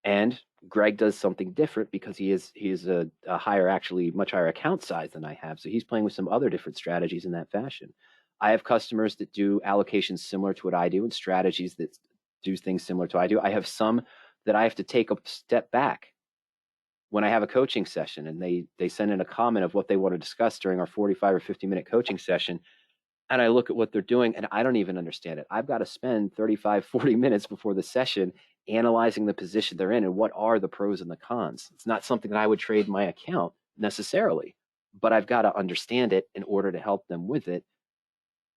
And Greg does something different because he is a higher, actually much higher account size than I have. So he's playing with some other different strategies in that fashion. I have customers that do allocations similar to what I do and strategies that do things similar to what I do. I have some that I have to take a step back when I have a coaching session and they send in a comment of what they want to discuss during our 45 or 50-minute coaching session. And I look at what they're doing and I don't even understand it. I've got to spend 35, 40 minutes before the session analyzing the position they're in and what are the pros and the cons. It's not something that I would trade my account necessarily, but I've got to understand it in order to help them with it.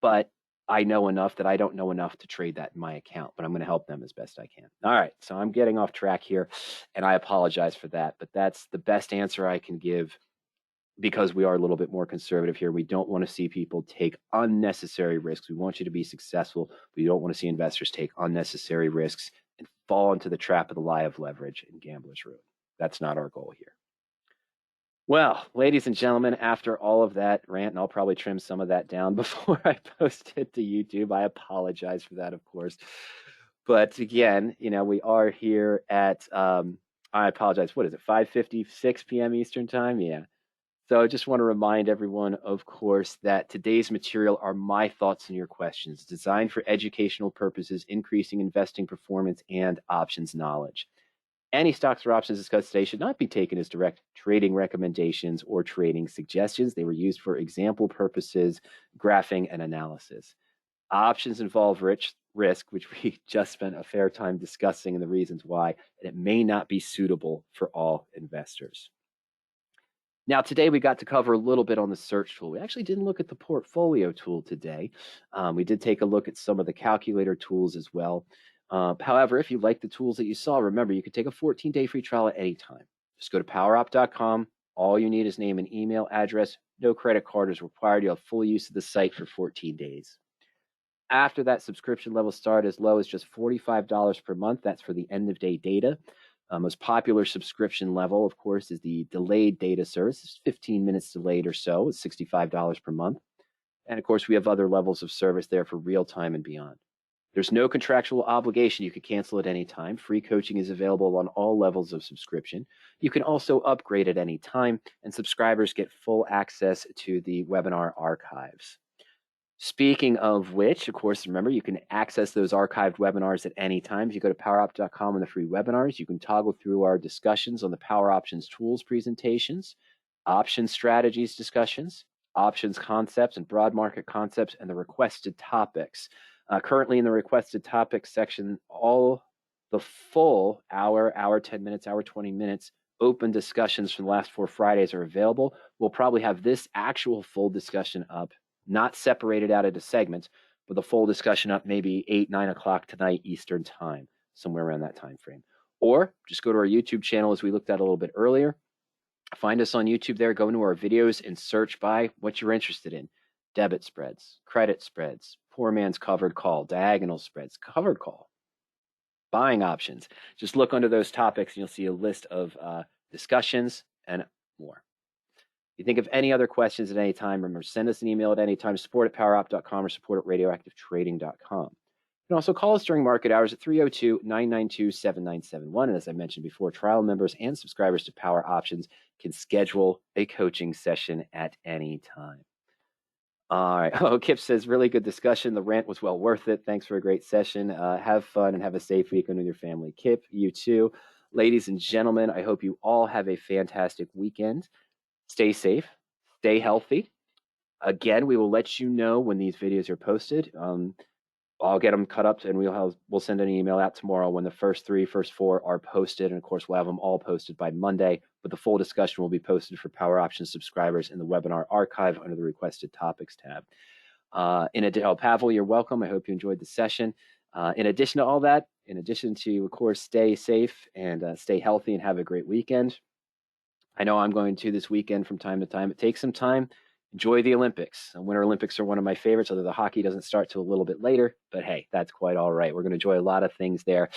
But I know enough that I don't know enough to trade that in my account, but I'm going to help them as best I can. All right, so I'm getting off track here, and I apologize for that, but that's the best answer I can give because we are a little bit more conservative here. We don't want to see people take unnecessary risks. We want you to be successful. We don't want to see investors take unnecessary risks and fall into the trap of the lie of leverage and gambler's ruin. That's not our goal here. Well, ladies and gentlemen, after all of that rant, and I'll probably trim some of that down before I post it to YouTube. I apologize for that, of course. But again, we are here at, I apologize, what is it, 5:56 p.m. Eastern Time? Yeah. So I just want to remind everyone, of course, that today's material are my thoughts and your questions, designed for educational purposes, increasing investing performance and options knowledge. Any stocks or options discussed today should not be taken as direct trading recommendations or trading suggestions. They were used for example purposes, graphing, and analysis. Options involve risk, which we just spent a fair time discussing and the reasons why, and it may not be suitable for all investors. Now, today we got to cover a little bit on the search tool. We actually didn't look at the portfolio tool today. We did take a look at some of the calculator tools as well. However, if you like the tools that you saw, remember, you can take a 14-day free trial at any time. Just go to powerup.com. All you need is name and email address. No credit card is required. You'll have full use of the site for 14 days. After that, subscription levels start as low as just $45 per month. That's for the end-of-day data. Most popular subscription level, of course, is the delayed data service. It's 15 minutes delayed or so. It's $65 per month. And of course, we have other levels of service there for real time and beyond. There's no contractual obligation. You could cancel at any time. Free coaching is available on all levels of subscription. You can also upgrade at any time, and subscribers get full access to the webinar archives. Speaking of which, of course, remember, you can access those archived webinars at any time. If you go to powerup.com on the free webinars, you can toggle through our discussions on the Power Options Tools presentations, option strategies discussions, options concepts and broad market concepts, and the requested topics. Currently in the requested topics section, all the full hour, 10 minutes, hour, 20 minutes, open discussions from the last 4 Fridays are available. We'll probably have this actual full discussion up, not separated out into segments, but the full discussion up maybe 8, 9 o'clock tonight Eastern Time, somewhere around that time frame. Or just go to our YouTube channel, as we looked at a little bit earlier. Find us on YouTube there, go into our videos and search by what you're interested in. Debit spreads, credit spreads, poor man's covered call, diagonal spreads, covered call, buying options. Just look under those topics and you'll see a list of discussions and more. If you think of any other questions at any time, remember, send us an email at any time, support@powerup.com or support@radioactivetrading.com. You can also call us during market hours at 302-992-7971. And as I mentioned before, trial members and subscribers to Power Options can schedule a coaching session at any time. All right. Oh, Kip says, really good discussion. The rant was well worth it. Thanks for a great session. Have fun and have a safe weekend with your family. Kip, you too. Ladies and gentlemen, I hope you all have a fantastic weekend. Stay safe, stay healthy. Again, we will let you know when these videos are posted. I'll get them cut up and we'll send an email out tomorrow when the first four are posted. And of course, we'll have them all posted by Monday, but the full discussion will be posted for Power Options subscribers in the webinar archive under the requested topics tab. In addition, Pavel, you're welcome. I hope you enjoyed the session. In addition to all that, in addition to, of course, stay safe and stay healthy and have a great weekend. I know I'm going to this weekend from time to time. It takes some time. Enjoy the Olympics. Winter Olympics are one of my favorites, although the hockey doesn't start till a little bit later. But hey, that's quite all right. We're going to enjoy a lot of things there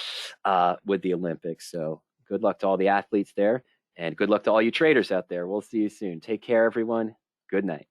with the Olympics. So good luck to all the athletes there, and good luck to all you traders out there. We'll see you soon. Take care, everyone. Good night.